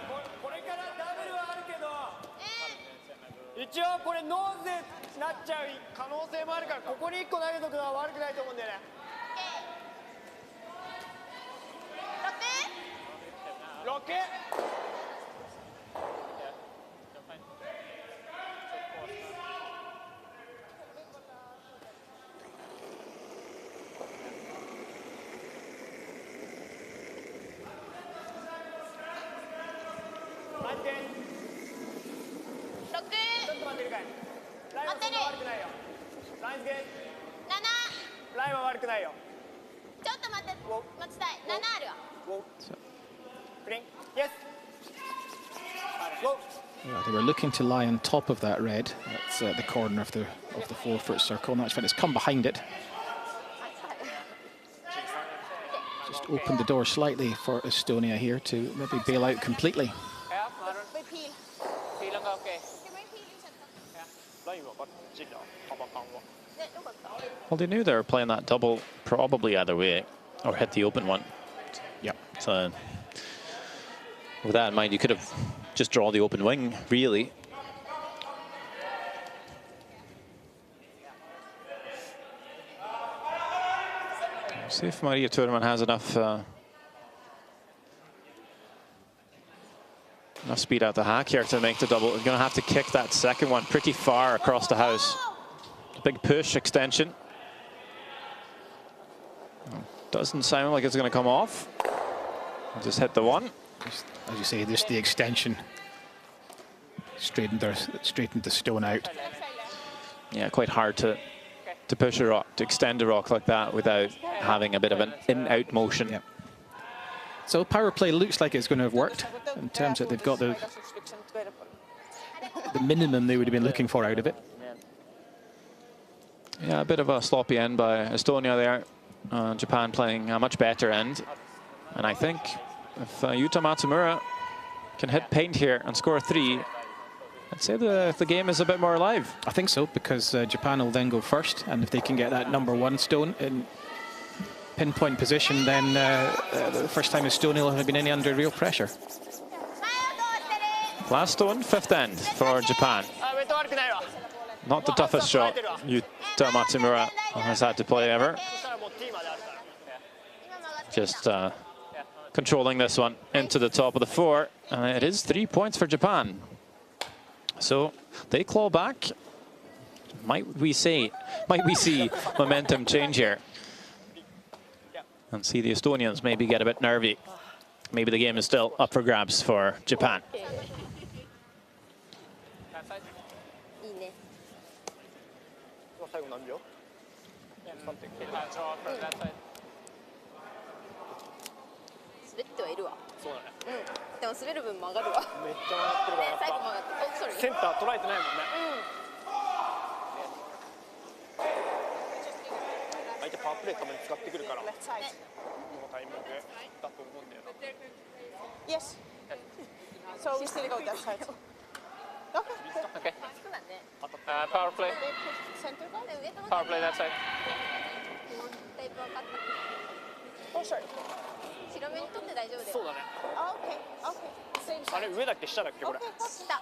They were looking to lie on top of that red. That's the corner of the 4-foot circle. And that's when it's come behind it. Just opened the door slightly for Estonia here to maybe bail out completely. Well, they knew they were playing that double probably either way, or hit the open one. Yep. So with that in mind, you could have just drawn the open wing, really. See if Maria Thurman has enough speed out the hack here to make the double. We're going to have to kick that second one pretty far across the house. Big push extension. Doesn't sound like it's going to come off. Just hit the one. Just, as you say, just the extension straightened the stone out. Yeah, quite hard to push a rock, to extend a rock like that without having a bit of an in-out motion. Yep. So power play looks like it's going to have worked in terms that they've got the minimum they would have been looking for out of it. Yeah, a bit of a sloppy end by Estonia there. Japan playing a much better end. And I think if Yuta Matsumura can hit paint here and score 3, I'd say the game is a bit more alive. I think so, because Japan will then go first, and if they can get that #1 stone in pinpoint position, then the first time Estonia will have been any under real pressure. Last stone, 5th end for Japan. Not the toughest shot Yuta Matsumura has had to play ever. Just controlling this one into the top of the 4. It is 3 points for Japan. So they claw back. Might we see momentum change here? And see the Estonians maybe get a bit nervy. Maybe the game is still up for grabs for Japan. 滑ってはいるわ。そうだね。でも滑る分曲がるわ。めっちゃ曲がってるからやっ最後曲ぱがった。お、それ。センター捉えてないもんね。相手パワープレイたまに使ってくるからこのタイミングだと思うんだよな。 Yes. So we still go that side. Okay. Okay. そうだね。 Power play. They put center guard? Power play that side. だいぶ分かった。 Oh, sorry. 白目にとって大丈夫だよ。そうだね。 Ah, okay. Okay. Same あれ side. 上だっけ下だっけこれ。 Okay. 下。下。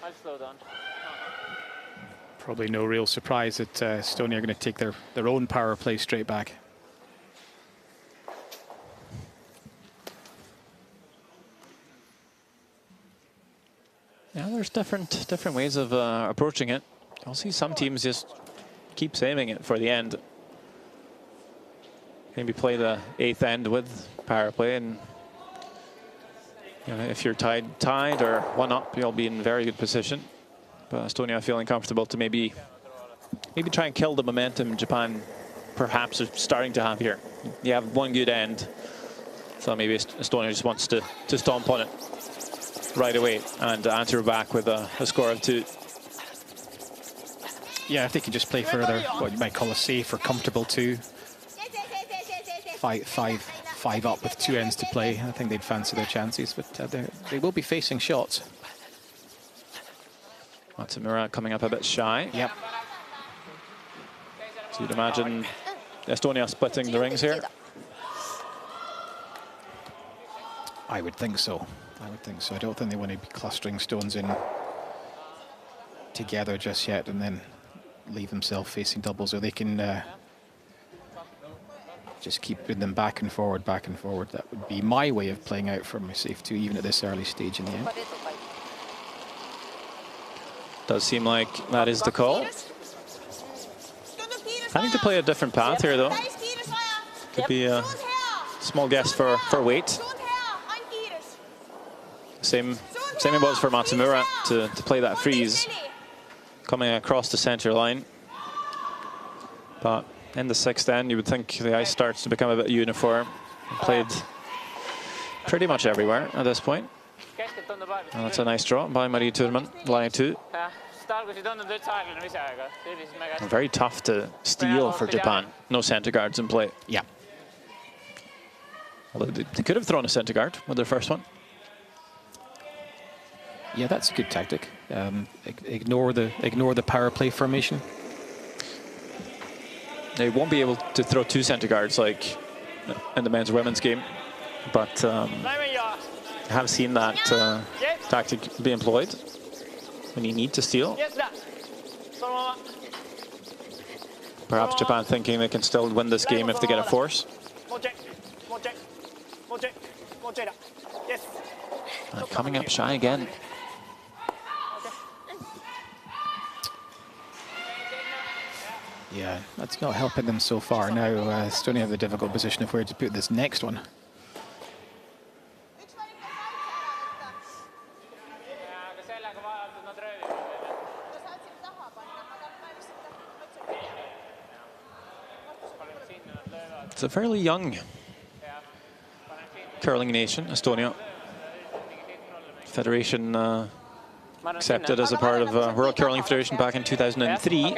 I'll slow down. Probably no real surprise that Estonia are going to take their own power play straight back. Yeah, there's different ways of approaching it. I'll see some teams just keep saving it for the end. Maybe play the 8th end with power play, and you know, if you're tied or one up, you'll be in very good position. But Estonia feeling comfortable to maybe try and kill the momentum Japan perhaps is starting to have here. You have one good end, so maybe Estonia just wants to stomp on it right away and answer back with a score of 2. Yeah, if they can just play for their, what you might call a safe or comfortable 2. 5 up with 2 ends to play, I think they'd fancy their chances, but they will be facing shots. Matsumura coming up a bit shy. Yep. So you'd imagine Estonia splitting the rings here. I would think so. I would think so. I don't think they want to be clustering stones in together just yet and then leave themselves facing doubles, or they can just keep them back and forward, back and forward. That would be my way of playing out for my safe 2, even at this early stage in the end. Does seem like that is the call. Having to play a different path here, though. Could be a small guess for weight. Same it was for Matsumura to play that freeze coming across the center line. But in the 6th end, you would think the ice starts to become a bit uniform. Played pretty much everywhere at this point. And that's a nice draw by Marie Thurman, line 2. Very tough to steal for Japan. No center guards in play. Yeah. Although they could have thrown a center guard with their first one. Yeah, that's a good tactic. Ignore the power play formation. They won't be able to throw 2 center guards like in the men's women's game, but I have seen that tactic be employed when you need to steal. Perhaps Japan thinking they can still win this game if they get a force. Coming up shy again. Yeah, that's not helping them so far. Now Estonia have the difficult position of where to put this next one. It's a fairly young curling nation, Estonia. Federation accepted as a part of World Curling Federation back in 2003.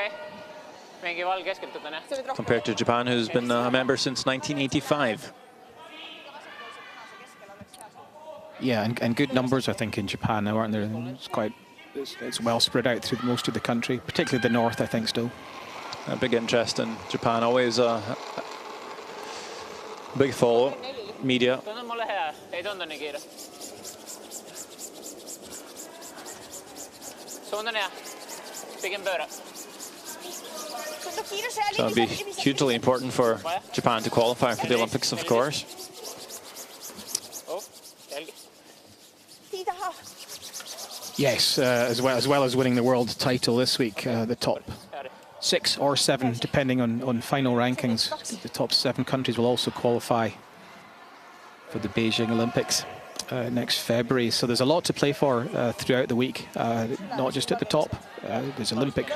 Compared to Japan, who's been a member since 1985. Yeah, and good numbers, I think, in Japan now, aren't there? It's well spread out through most of the country, particularly the north, I think, still. A big interest in Japan, always a big follow, media. So it'd be hugely important for Japan to qualify for the Olympics, of course. Yes, as well as winning the world title this week, the top 6 or 7, depending on final rankings. The top 7 countries will also qualify for the Beijing Olympics next February. So there's a lot to play for throughout the week, not just at the top. There's Olympic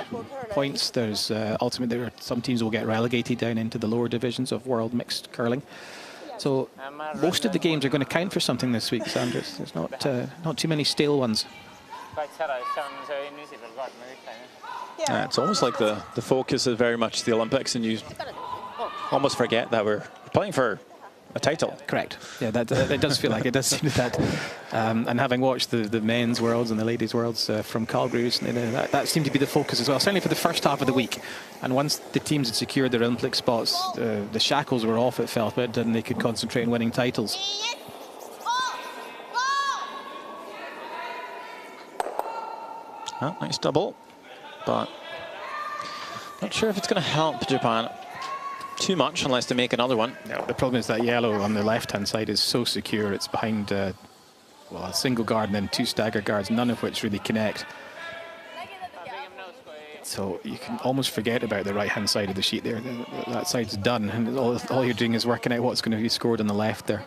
points. There's ultimately some teams will get relegated down into the lower divisions of world mixed curling. So most of the games are going to count for something this week, Sanders. There's not too many stale ones. It's almost like the focus is very much the Olympics, and you almost forget that we're playing for a title. Correct. Yeah, that does feel like it does seem that. And having watched the men's worlds and the ladies' worlds from Calgary recently, that seemed to be the focus as well, certainly for the first half of the week. And once the teams had secured their Olympic spots, the shackles were off, it felt, but and they could concentrate on winning titles. Oh, nice double, but not sure if it's going to help Japan too much unless they make another one. No, the problem is that yellow on the left-hand side is so secure. It's behind, well, a single guard and then 2 stagger guards, none of which really connect. So you can almost forget about the right-hand side of the sheet there. That side's done, and all you're doing is working out what's going to be scored on the left there.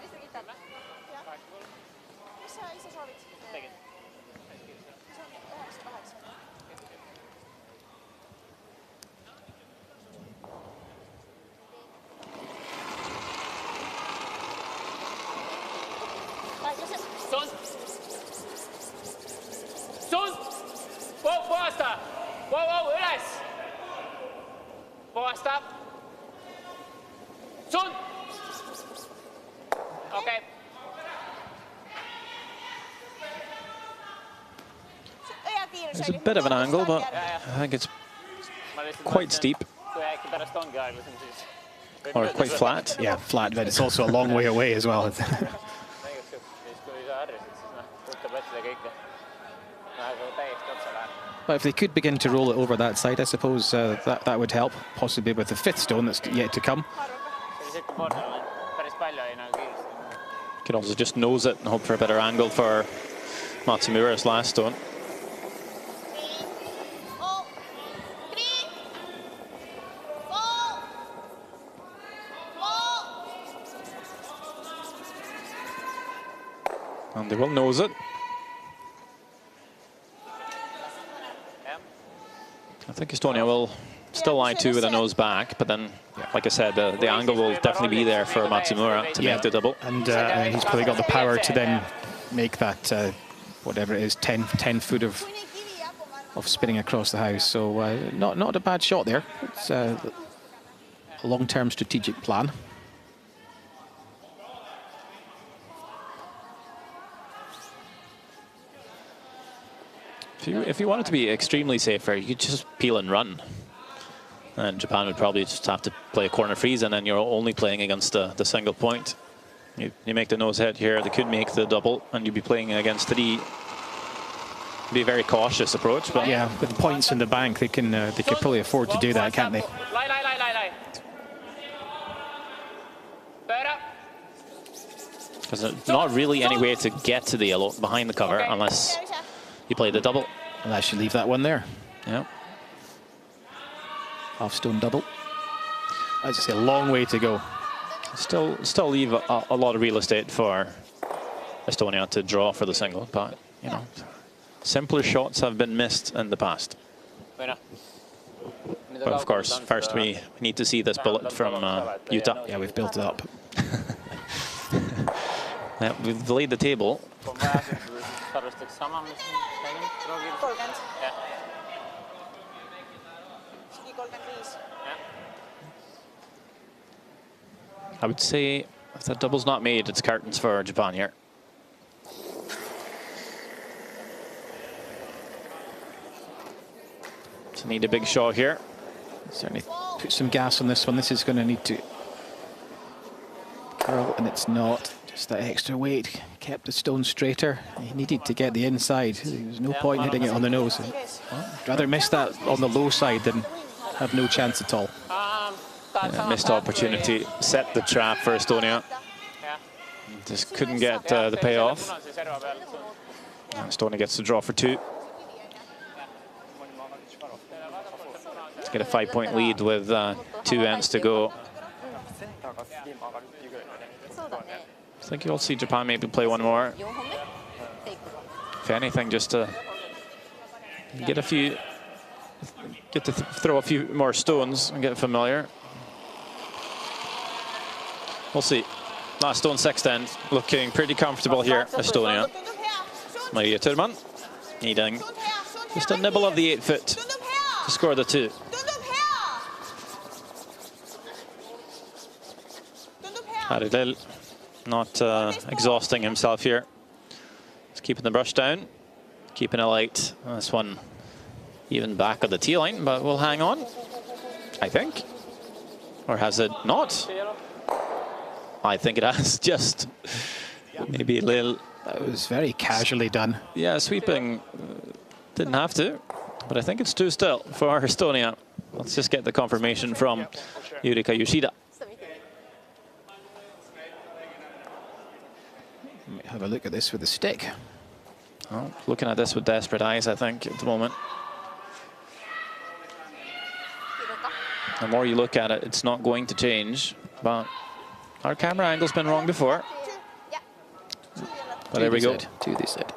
There's a bit of an angle, but I think it's quite steep. Or quite flat. Yeah, flat, but it's also a long way away as well. But if they could begin to roll it over that side, I suppose that would help, possibly with the 5th stone that's yet to come. Could also just nose it and hope for a better angle for Matsumura's last stone. And they will nose it. I think Estonia will still lie 2 with a nose back, but then, like I said, the angle will definitely be there for Matsumura to make the double. And he's probably got the power to then make that, whatever it is, 10 foot of spinning across the house. So not a bad shot there. It's a long-term strategic plan. If you wanted to be extremely safer, you could just peel and run. And Japan would probably just have to play a corner freeze, and then you're only playing against the single point. You make the nose head here, they could make the double, and you'd be playing against 3. Be a very cautious approach, but yeah, with the points in the bank, they could probably afford to do that, can't they? Because there's not really any way to get to the yellow behind the cover unless you play the double. And I should leave that one there. Yeah. Half stone double. As I say, a long way to go. Still leave a lot of real estate for Estonia to draw for the single, but you know, simpler shots have been missed in the past. But of course, first we need to see this bullet from Utah. Yeah, we've built it up. Yeah, we've laid the table. I would say if that double's not made, it's curtains for Japan here. So need a big shot here. Certainly put some gas on this one. This is going to need to curl, and it's not. Just that extra weight kept the stone straighter. He needed to get the inside. There was no point hitting it on the nose. I'd rather miss that on the low side than have no chance at all. Yeah, missed opportunity, set the trap for Estonia. Just couldn't get the payoff. And Estonia gets the draw for 2. Let's get a 5-point lead with 2 ends to go. I think you'll see Japan maybe play one more. If anything, just to get a few get to throw a few more stones and get familiar. We'll see. Last stone sixth end, looking pretty comfortable here, Estonia. Maria Thurman needing just a nibble of the 8 foot to score the 2. Harry Lill not exhausting himself here. Just keeping the brush down, keeping it light. This one even back of the tee line, but we'll hang on, I think. Or has it not? I think it has. Just maybe a little. That was very casually done. Yeah, sweeping. Didn't have to, but I think it's 2 still for Estonia. Let's just get the confirmation from Yurika Yoshida. Have a look at this with the stick. Oh, looking at this with desperate eyes, I think, at the moment. The more you look at it, it's not going to change, but our camera angle's been wrong before. But there we go. 2 they said.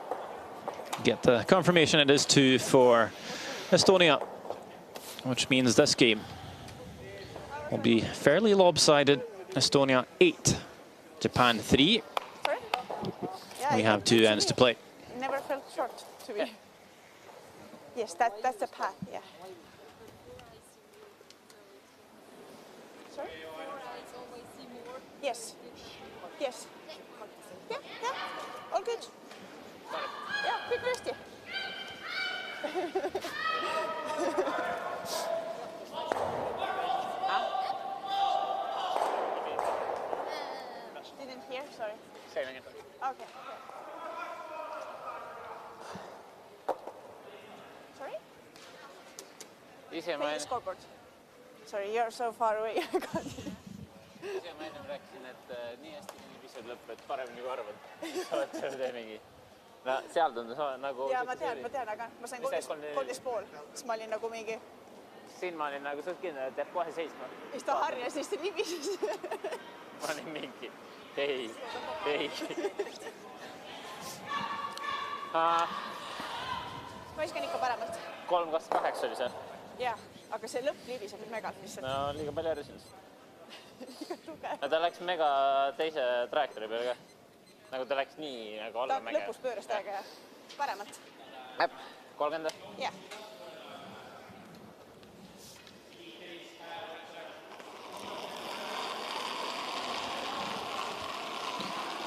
Get the confirmation. It is 2 for Estonia, which means this game will be fairly lopsided. Estonia 8, Japan 3. We have 2 ends to play. Never felt short to me. Yes, that's the path, yeah. Sorry? Yes. Yes. Yeah, yeah. All good. Yeah, quick resty. Didn't hear, sorry. Saving it. Okay. Sorry? Ise ma Take the scoreboard. Sorry, you're so far away. ise ma ennem rääkisin, et nii hästi nii pisut lõpp, et paremini kui arvad. Saad teha mingi. No seal tundus nagu... Jaa, ma tean, aga ma sain 13,5, siis ma olin nagu mingi... Siin ma olin nagu suht kindel, et jääb kohe seisma. Siis ta harjas, siis ta libises. Ma olin mingi... Ei. Ma iskan ikka paremalt. 3.28 oli see. Jah, aga see lõpp libiseb megalt lihtsalt. No liiga palju järjest. Liiga tugev. No ta läks mega teise trajektoori peale ka. Nagu ta läks nii nagu alla mäge. Ta lõpus pööras täiega ja paremalt. 30? Jah.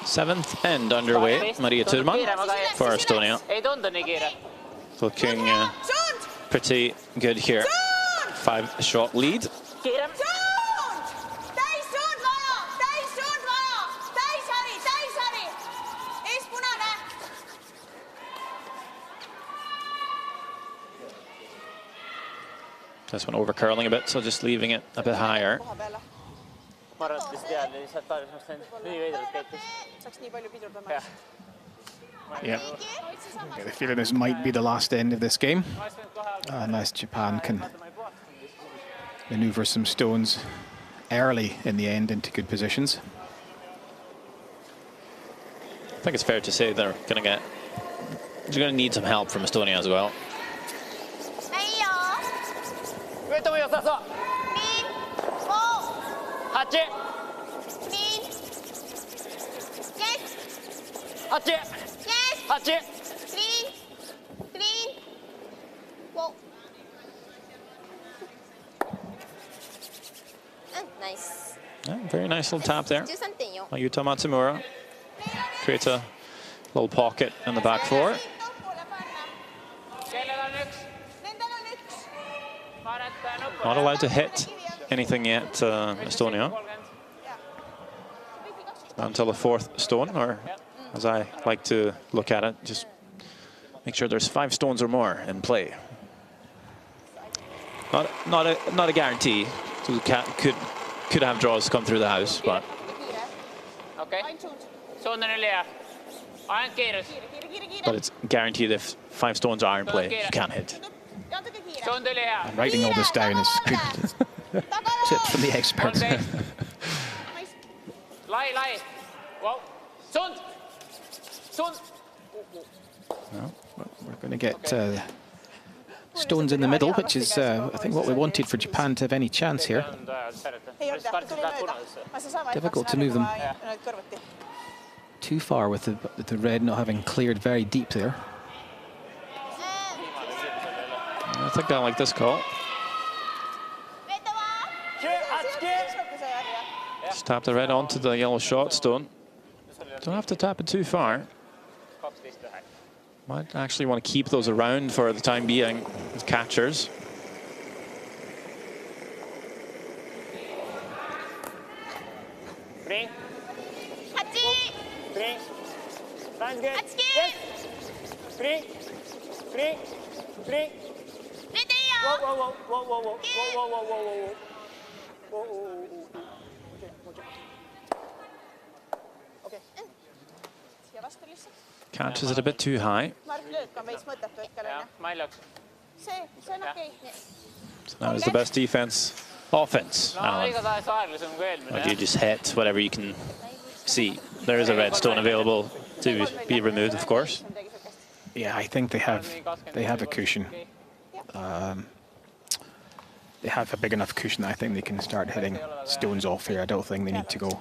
Seventh end underway. Maria Thurman for Estonia. Ei tundu nii kiire. Looking pretty good here. 5-shot lead. Kiirem. Täis suund vaja! Täishari! Ees punane! This one over curling a bit, so just leaving it a bit higher. Ma arvan, et tead, lihtsalt taas nii veidralt käitis. Saaks nii palju pidurdama. Yeah. I get the feeling this might be the last end of this game, unless Japan can maneuver some stones early in the end into good positions. I think it's fair to say they're going to need some help from Estonia as well. Nice. Yeah, very nice little tap there by Yuta Matsumura. Creates a little pocket in the back four. Not allowed to hit anything yet, Estonia. Until the 4th stone, or as I like to look at it, just make sure there's 5 stones or more in play. Not a guarantee. So could have draws come through the house, but. Okay. But it's guaranteed if 5 stones are in play, you can't hit. I'm writing all this down as good tip from the experts. Lai. Wow. Sund. No, we're going to get stones in the middle, which is, I think, what we wanted for Japan to have any chance here. Difficult to move them too far with the red not having cleared very deep there. I think I like this call. Just tap the red onto the yellow shot stone. Don't have to tap it too far. Might actually want to keep those around for the time being as catchers. Bring. Bring. Sounds good. Yes. Bring. Bring. Bring. Whoa, whoa, whoa, whoa, whoa, whoa, whoa, whoa, whoa, whoa, whoa, whoa. Okay. Catches it a bit too high. So now is the best defense. Offense, Alan. Or do you just hit whatever you can see? There is a red stone available to be removed, of course. Yeah, I think they have a cushion. They have a big enough cushion that I think they can start hitting stones off here. I don't think they need to go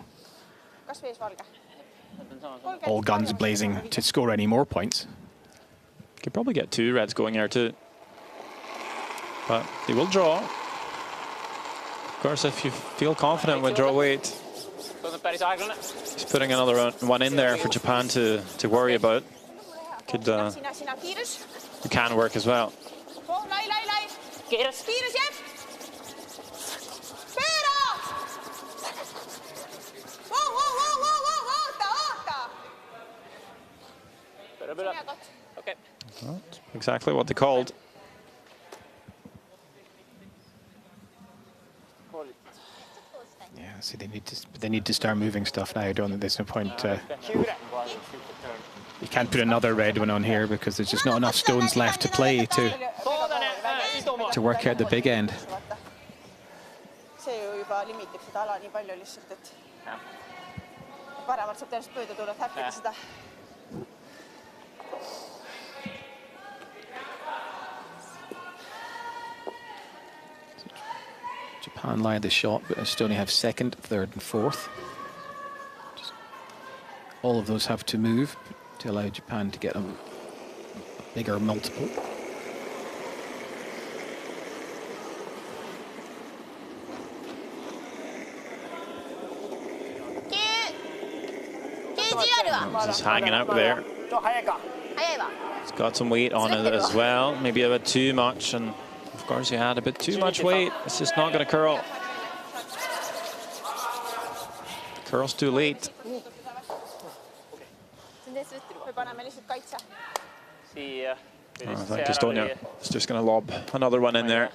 all guns blazing to score any more points. Could probably get 2 reds going here too. But they will draw. Of course, if you feel confident with draw weight, he's putting another one in there for Japan to worry about. Could it can work as well. Okay. Well, exactly what they called. Yeah, see, they need to start moving stuff now. I don't think there's no point. You can't put another red one on here because there's just not enough stones left to play to work out the big end. Japan lie the shot, but Estonia have second, third and fourth. All of those have to move to allow Japan to get a bigger multiple. Just hanging out there. It's got some weight on it as well. Maybe a bit too much, and of course you had a bit too much weight. It's just not going to curl. Curls too late. I think Estonia is just going to lob another one in there.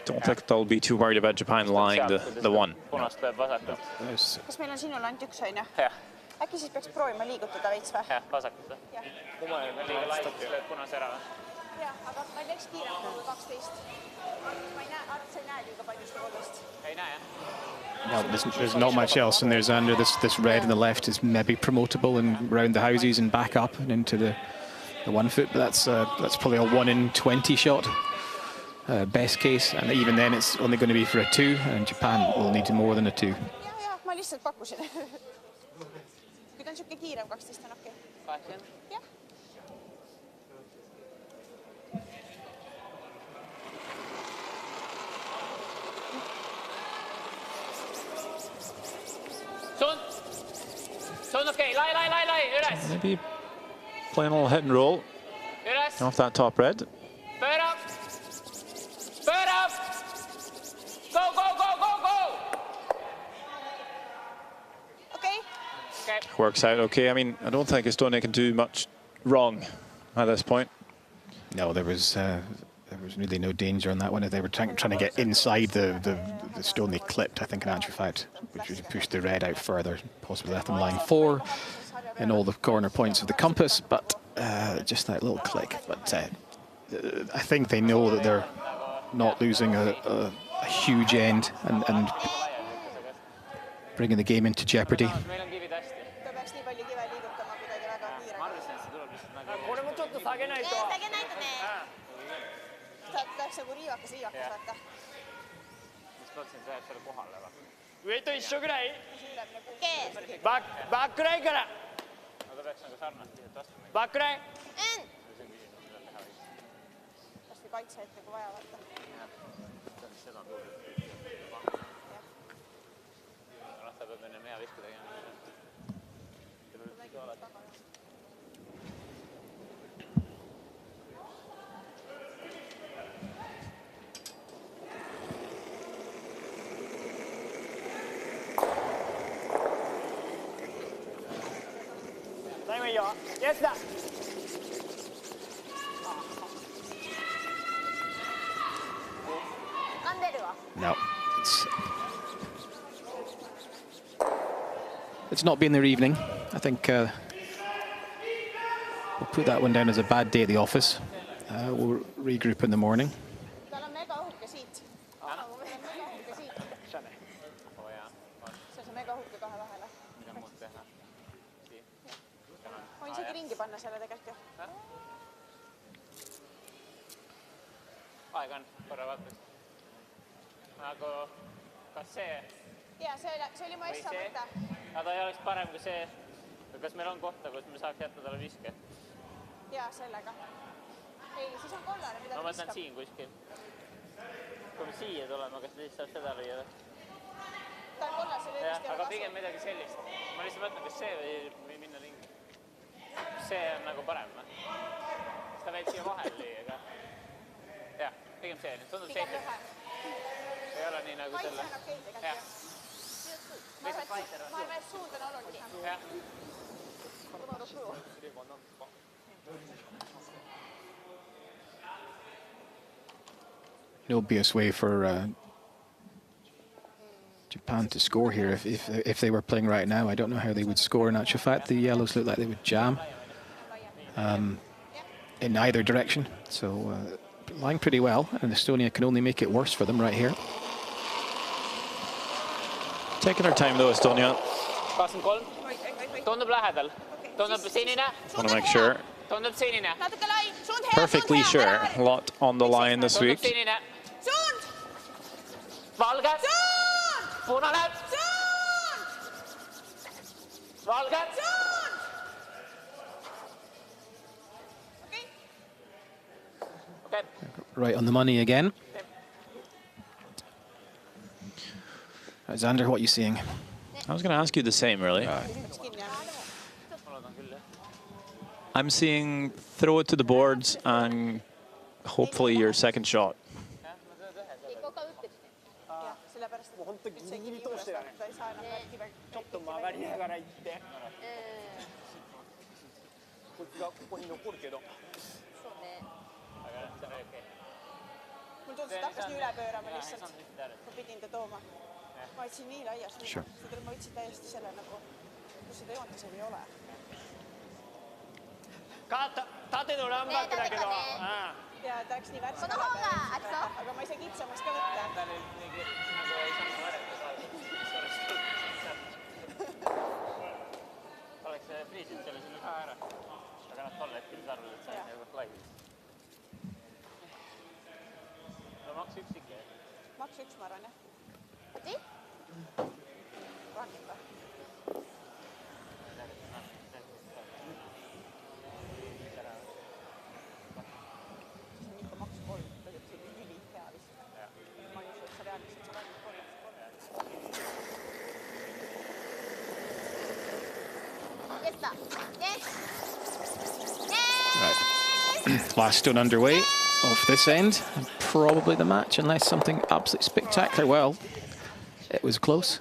Don't think they'll be too worried about Japan lying the one. Äkki siis peaks proovima liigutada veits või? Jah, vasakult või? Kummaline liiga laialt lööb punase ära või? Jah, aga ma ei läks kiirem kui 12. Ma ei näe, sa ei näe liiga palju seda kollust. Ei näe, jah? No, there's not much else, and there's under this red on the left is maybe promotable and round the houses and back up and into the 1 foot, but that's probably a 1 in 20 shot. Best case, and even then it's only going to be for a 2, and Japan will need more than a 2. Jah, ma lihtsalt pakkusin. Kui ta on siuke kiirem 12 on okei. 8. Jah. Sun okei, lai, üles. Maybe playing a little hit and roll Üles. off that top red. Pööra. Pööra. Go. Okei. Okay. Works out okay. I mean, I don't think Estonia can do much wrong at this point. No, there was really no danger on that one. They were trying to get inside the stone they clipped, I think, in actual fact, which would have pushed the red out further, possibly left them line 4 in all the corner points of the compass, but just that little click. But I think they know that they're not losing a huge end and bringing the game into jeopardy. Läks nagu riivakas vaata. Mis mõtlesin, et läheb selle kohale või? 上と一緒ぐらい Kee. バックラインから No ta peaks nagu sarnast lihtsalt vastu mingi. バックライン Kas või kaitse ette kui vaja vaata. Seda on tulnud. Ta peab enne hea visku tegema. Yes, that. No, it's not been their evening. I think we'll put that one down as a bad day at the office. We'll regroup in the morning. Tal on mega õhuke siit. Tal on mega õhuke siit. See on mega õhuke kahe vahele. Mida muud teha? Võin isegi ringi panna selle tegelikult ju. Aega on, korra vaataks. Nagu, kas see? Jaa, see oli mu essa mõte. Aga ta ei oleks parem kui see. Kas meil on kohta, kus me saaks jätta talle viske? Jaa, sellega. Ei, siis on kollane, mida Ma ta mõtlen viskab. siin kuskil. Kui me siia tuleme, kas ta siis saab seda lüüa? Ta on kollas, see Jah, lõigist ei aga ole pigem kasu. midagi sellist. Ma lihtsalt mõtlen, kas see või minna ringi. See on nagu parem. Seda võid siia vahel lüüa ka. Jah, pigem see. Tundub Pigem seifim. lühem. Ei ole nii nagu Kaitse selle. on okei tegelikult. Jah. Ma arvan, et suund on olulisem. Jah. No obvious way for Japan to score here if they were playing right now. I don't know how they would score in actual fact. The yellows look like they would jam in either direction. So lying pretty well, and Estonia can only make it worse for them right here. Taking her time though, Estonia. 23. Tundub lähedal. Tundub sinine. Want to make sure. Tundub sinine. Natuke lai. Suund hea. Perfectly sure. A lot on the line this Tundub week. sinine. Suund! Valge. Suund! Punane. Suund! Valge. Suund! Okei. Okay. Right on the money again. Alexander, what are you seeing? I was going to ask you the same, really. Peaks kinni jääma. I'm seeing throw it to the boards and hopefully your second shot. Jah, sellepärast, et see kivi juures on, ta ei saa enam kive. ちょっと曲がりながら行って。こいつがここに残るけど。Mul tundus, et hakkas nii üle pöörama lihtsalt. Ma pidin ta tooma. Ma võtsin nii laiast. Ma võtsin täiesti selle nagu, kus seda joonta seal ei ole. 縦のランバックだけど。 Ja ta läks nii värske üle pöörama. Aga ma ei saa kitsamaks ka võtta. Oleks friisid selle sinna ka ära. Aga nad tol hetkel ei arvanud, et see on nagu lai. No maks üks ikka. Maks üks, ma arvan, jah. Nii? Vangib või? Siis on ikka maks 3. Tegelikult see on üli hea vist. Ma ei usu, et sa reaalselt sa vangib 3. Right. Last stone underway off this end. And probably the match, unless something absolutely spectacular. Well, it was close,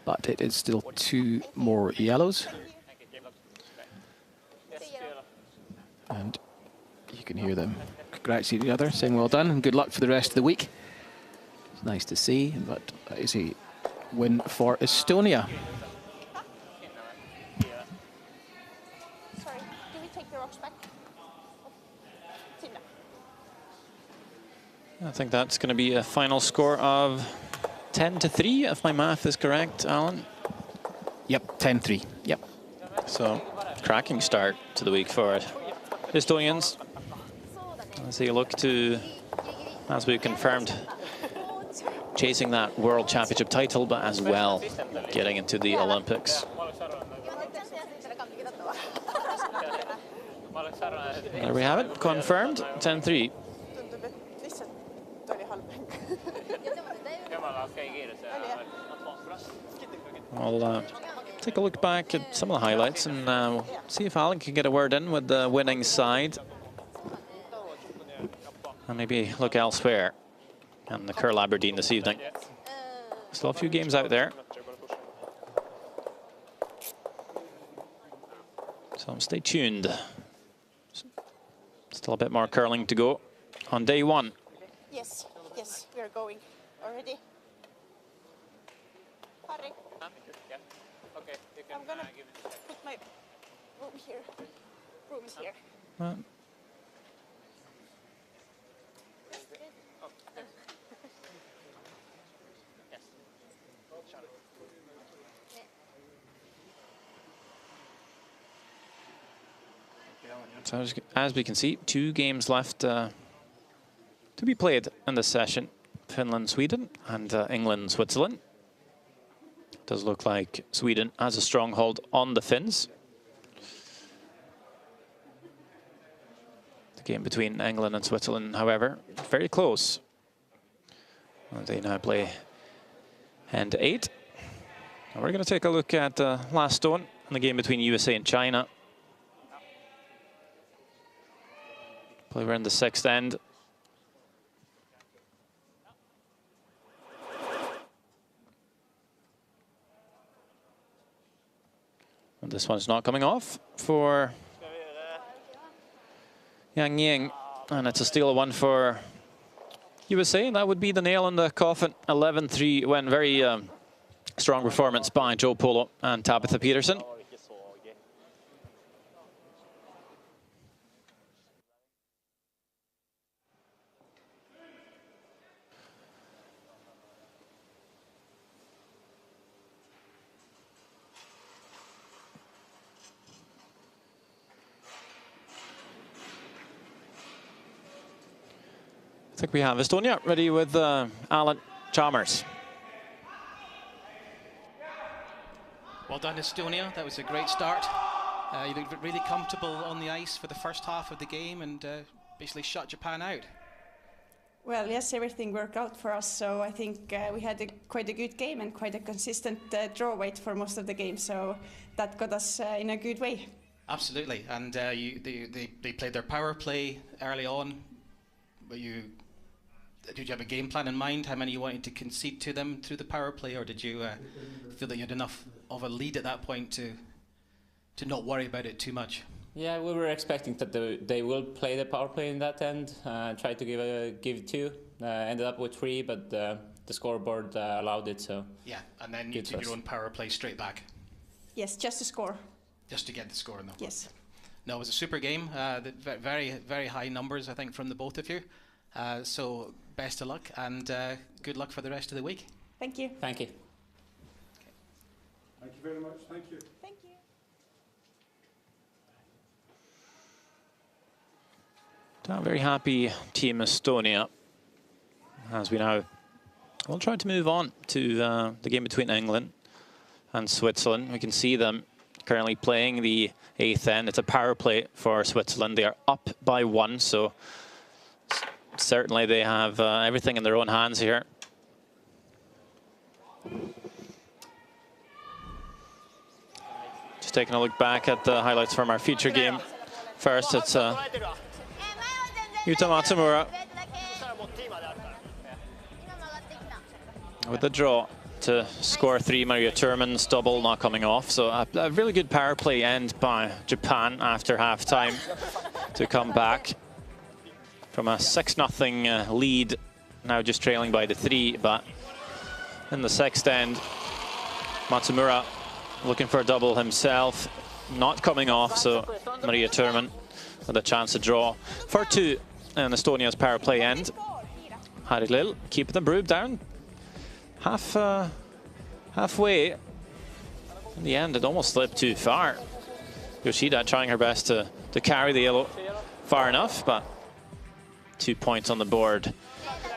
but it is still 2 more yellows. And you can hear them congratulate each other, saying well done and good luck for the rest of the week. It's nice to see, but that is a win for Estonia. Sorry, can we take the rocks back? Sinna. I think that's going to be a final score of 10-3, if my math is correct, Alan. Yep, 10-3. Yep. So, cracking start to the week for Estonians. as they look to, as we confirmed, chasing that World Championship title, but as well getting into the Olympics. There we have it, confirmed, 10-3. I'll take a look back at some of the highlights and see if Alan can get a word in with the winning side. And maybe look elsewhere in the Curl Aberdeen this evening. Still a few games out there. So stay tuned. Still a bit more curling to go on day one. Yes, yes, we are going already. Harry. Okay, you can, I'm gonna put my room here. Room is here. So as we can see, 2 games left to be played in this session. Finland, Sweden, and England, Switzerland. Does look like Sweden has a stronghold on the Finns. The game between England and Switzerland, however, very close. And they now play end 8. And we're going to take a look at the last stone in the game between USA and China. We're in the 6th end. And this one's not coming off for Yang Ying. And it's a steal one for USA. And that would be the nail in the coffin. 11-3 when very strong performance by Joe Polo and Tabitha Peterson. I think we have Estonia ready with Alan Chalmers. Well done, Estonia. That was a great start. You looked really comfortable on the ice for the first half of the game and basically shut Japan out. Well, yes, everything worked out for us. So I think we had quite a good game and quite a consistent draw weight for most of the game. So that got us in a good way. Absolutely. And they played their power play early on. Did you have a game plan in mind, how many you wanted to concede to them through the power play, or did you feel that you had enough of a lead at that point to not worry about it too much? Yeah, we were expecting that they will play the power play in that end, try to give 2. Ended up with 3, but the scoreboard allowed it, so... Yeah, and then you did your own power play straight back. Yes, just to score. Just to get the score in the Yes. No, it was a super game. Very, very high numbers, I think, from the both of you. So best of luck and good luck for the rest of the week. Thank you. Thank you. Thank you very much. Thank you. Thank you. A very happy Team Estonia as we now will try to move on to the game between England and Switzerland. We can see them currently playing the 8th end. It's a power play for Switzerland. They are up by 1, so certainly they have everything in their own hands here. Just taking a look back at the highlights from our feature game. First, it's Yuta Matsumura with the draw to score 3. Maria Thurman's double not coming off. So a really good power play end by Japan after half-time to come back from a 6-0 lead, now just trailing by the 3, but in the 6th end, Matsumura looking for a double himself, not coming off, so Maria Thurman with a chance to draw for 2 in Estonia's power play end. Harry Lill keeping the brood down, halfway. In the end, it almost slipped too far. Yoshida trying her best to carry the yellow far enough, but 2 points on the board.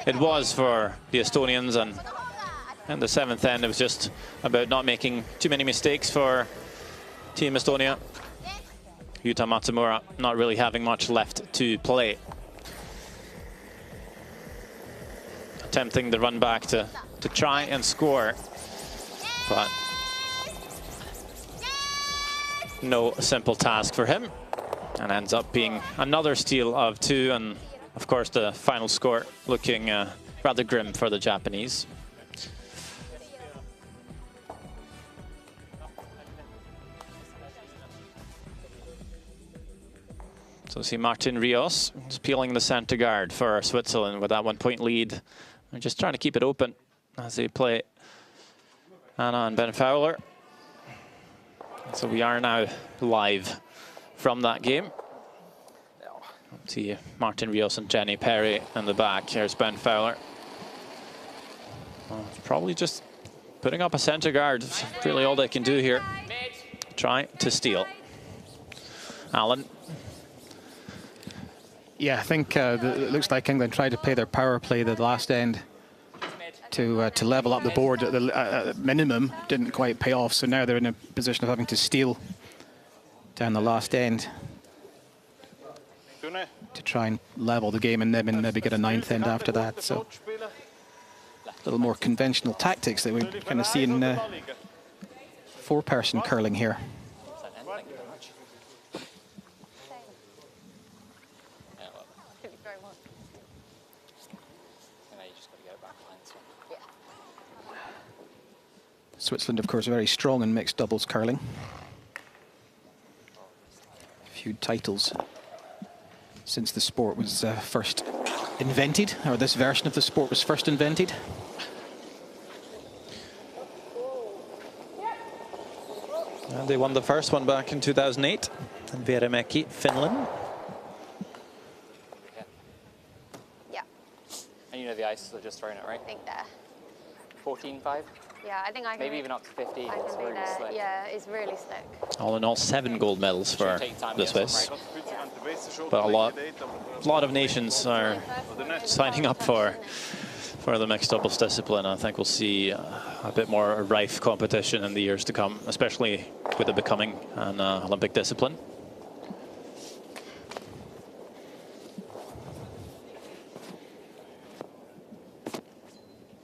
It was for the Estonians, and in the 7th end, it was just about not making too many mistakes for Team Estonia. Yuta Matsumura not really having much left to play. Attempting the run back to try and score, but no simple task for him, and ends up being another steal of 2, and of course the final score looking rather grim for the Japanese. So see Martin Rios just peeling the center guard for Switzerland with that 1 point lead. They're just trying to keep it open as they play Anna and Ben Fowler. So we are now live from that game. See Martin Rios and Jenny Perry in the back. Here's Ben Fowler. Well, probably just putting up a center guard. It's really all they can do here. Try to steal. Alan. Yeah, I think it looks like England tried to play their power play the last end to level up the board at the minimum. Didn't quite pay off, so now they're in a position of having to steal down the last end to try and level the game and then maybe get a 9th end after that. So a little more conventional tactics that we kind of see in 4-person curling here. Switzerland, of course, very strong in mixed doubles curling. A few titles since the sport was first invented, or this version of the sport was first invented. And they won the first one back in 2008 in Vieremäki, Finland. Yeah. And you know the ice, so just throwing it, right? I think there. 14.5? Yeah, I think I can. Maybe even up to 50. I It's can really be there. slick. Yeah, it's really slick. All in all, 7 gold medals for the Swiss. But a lot of nations are signing up for the mixed doubles discipline. I think we'll see a bit more rife competition in the years to come, especially with it becoming an Olympic discipline.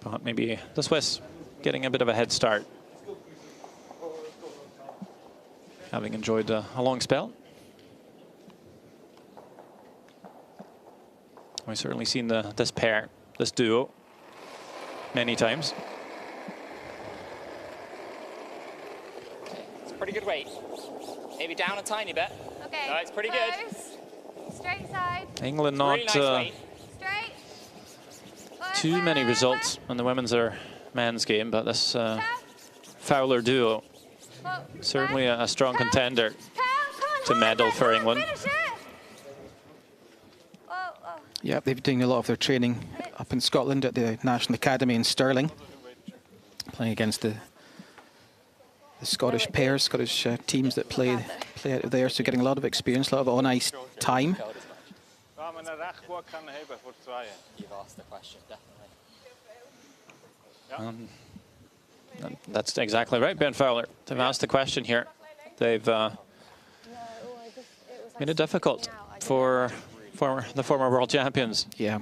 But maybe the Swiss getting a bit of a head start, having enjoyed a long spell. We've certainly seen this pair, this duo, many times. It's a pretty good weight. Maybe down a tiny bit. Okay. No, it's pretty close. good. Straight side. England not Really nice weight. Straight. too many results in the women's or men's game, but this Fowler duo certainly a strong contender to medal for England. Yeah, they've been doing a lot of their training up in Scotland at the National Academy in Stirling, playing against the Scottish pairs, Scottish teams that play out of there, so getting a lot of experience, a lot of on-ice time. You've asked the question, definitely. That's exactly right, Ben Fowler. They've asked the question here. They've made it difficult for the former world champions. Yeah,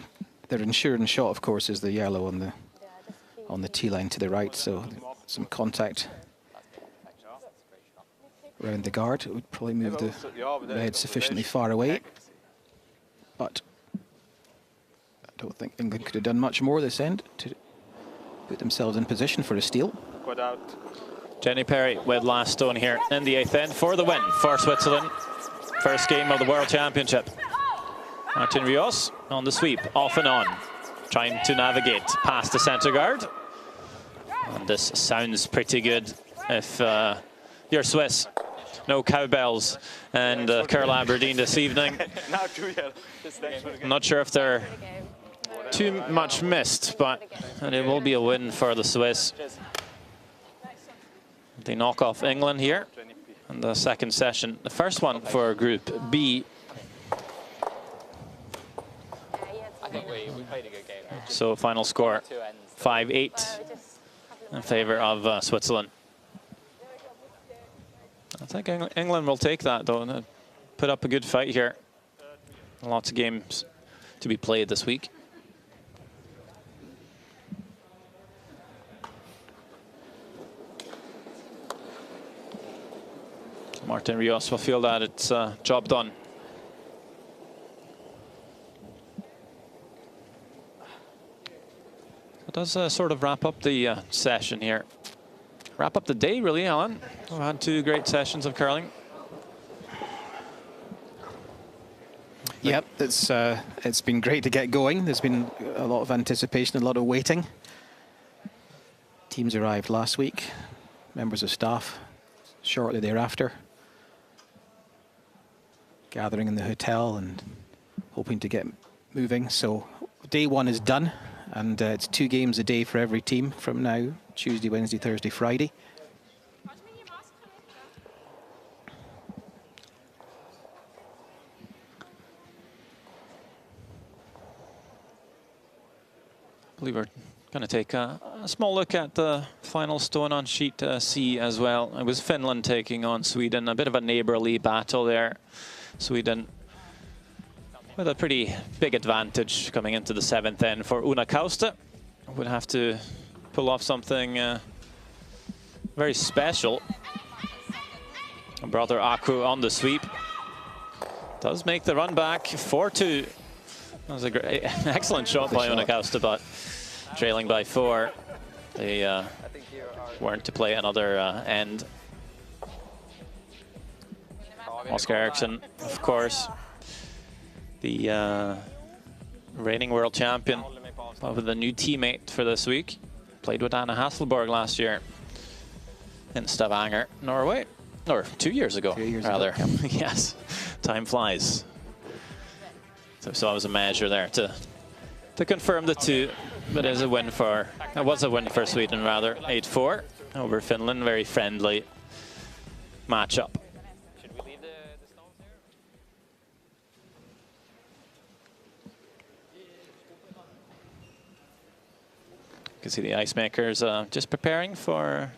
their ensuring shot, of course, is the yellow on the tee line to the right, so some contact around the guard. It would probably move the red sufficiently far away, but I don't think England could have done much more this end to put themselves in position for a steal. Jenny Perry with last stone here in the 8th end for the win for Switzerland. First game of the World Championship. Martin Rios on the sweep, off and on, trying to navigate past the centre guard. And this sounds pretty good if you're Swiss. No cowbells and Curl Aberdeen this evening. I'm not sure if they're too much missed, but it will be a win for the Swiss. They knock off England here in the second session. The first one for Group B. So final score 5-8 in favor of Switzerland. I think England will take that though, and put up a good fight here. Lots of games to be played this week. Martin Rios will feel that it's job done. It does sort of wrap up the session here. Wrap up the day, really, Alan. We've had 2 great sessions of curling. Yep, it's been great to get going. There's been a lot of anticipation, a lot of waiting. Teams arrived last week, members of staff shortly thereafter, gathering in the hotel and hoping to get moving. So day 1 is done, and it's 2 games a day for every team from now, Tuesday, Wednesday, Thursday, Friday. I believe we're going to take a small look at the final stone on sheet C as well. It was Finland taking on Sweden, a bit of a neighbourly battle there. Sweden with a pretty big advantage coming into the 7th end for Una Kauste. Would have to pull off something very special. Brother Aku on the sweep. Does make the run back 4-2. That was a great, excellent shot by Una Kauste, but trailing by 4. They weren't to play another end. Oscar Eriksson, of course, the reigning world champion, but with a new teammate for this week. Played with Anna Hasselborg last year in Stavanger, Norway. Or 2 years ago, 2 years rather. ago, yeah. Yes, time flies. So it was a measure there to confirm the 2. But it was a win for Sweden, rather. 8-4 over Finland. Very friendly matchup. Should we leave the stones here? You can see the ice makers just preparing for,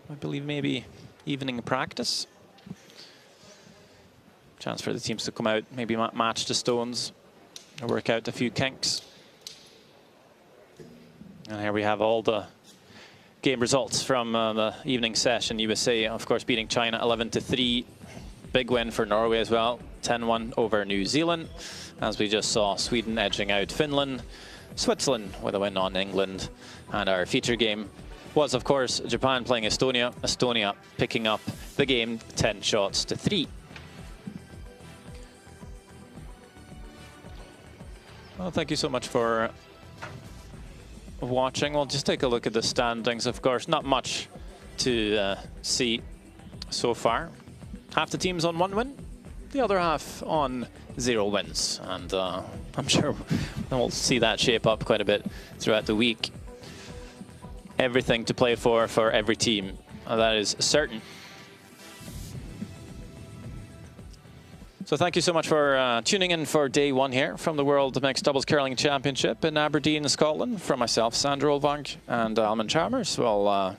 I believe, maybe evening practice. Chance for the teams to come out, maybe match the stones, or work out a few kinks. And here we have all the game results from the evening session. USA, of course, beating China 11-3. Big win for Norway as well, 10-1 over New Zealand. As we just saw, Sweden edging out Finland. Switzerland with a win on England. And our feature game was, of course, Japan playing Estonia. Estonia picking up the game 10-3. Well, thank you so much for watching. We'll just take a look at the standings. Of course, not much to see so far. Half the teams on 1 win, the other half on 0 wins. And I'm sure we'll see that shape up quite a bit throughout the week. Everything to play for every team, that is certain. So thank you so much for tuning in for day 1 here from the World Mixed Doubles Curling Championship in Aberdeen, Scotland. From myself, Sandra Olvang, and Alman Chalmers, we'll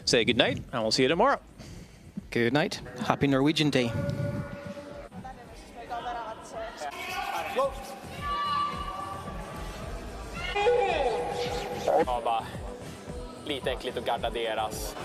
say good night, and we'll see you tomorrow. Good night. Happy Norwegian Day. Ja, bara lite äckligt att garda deras.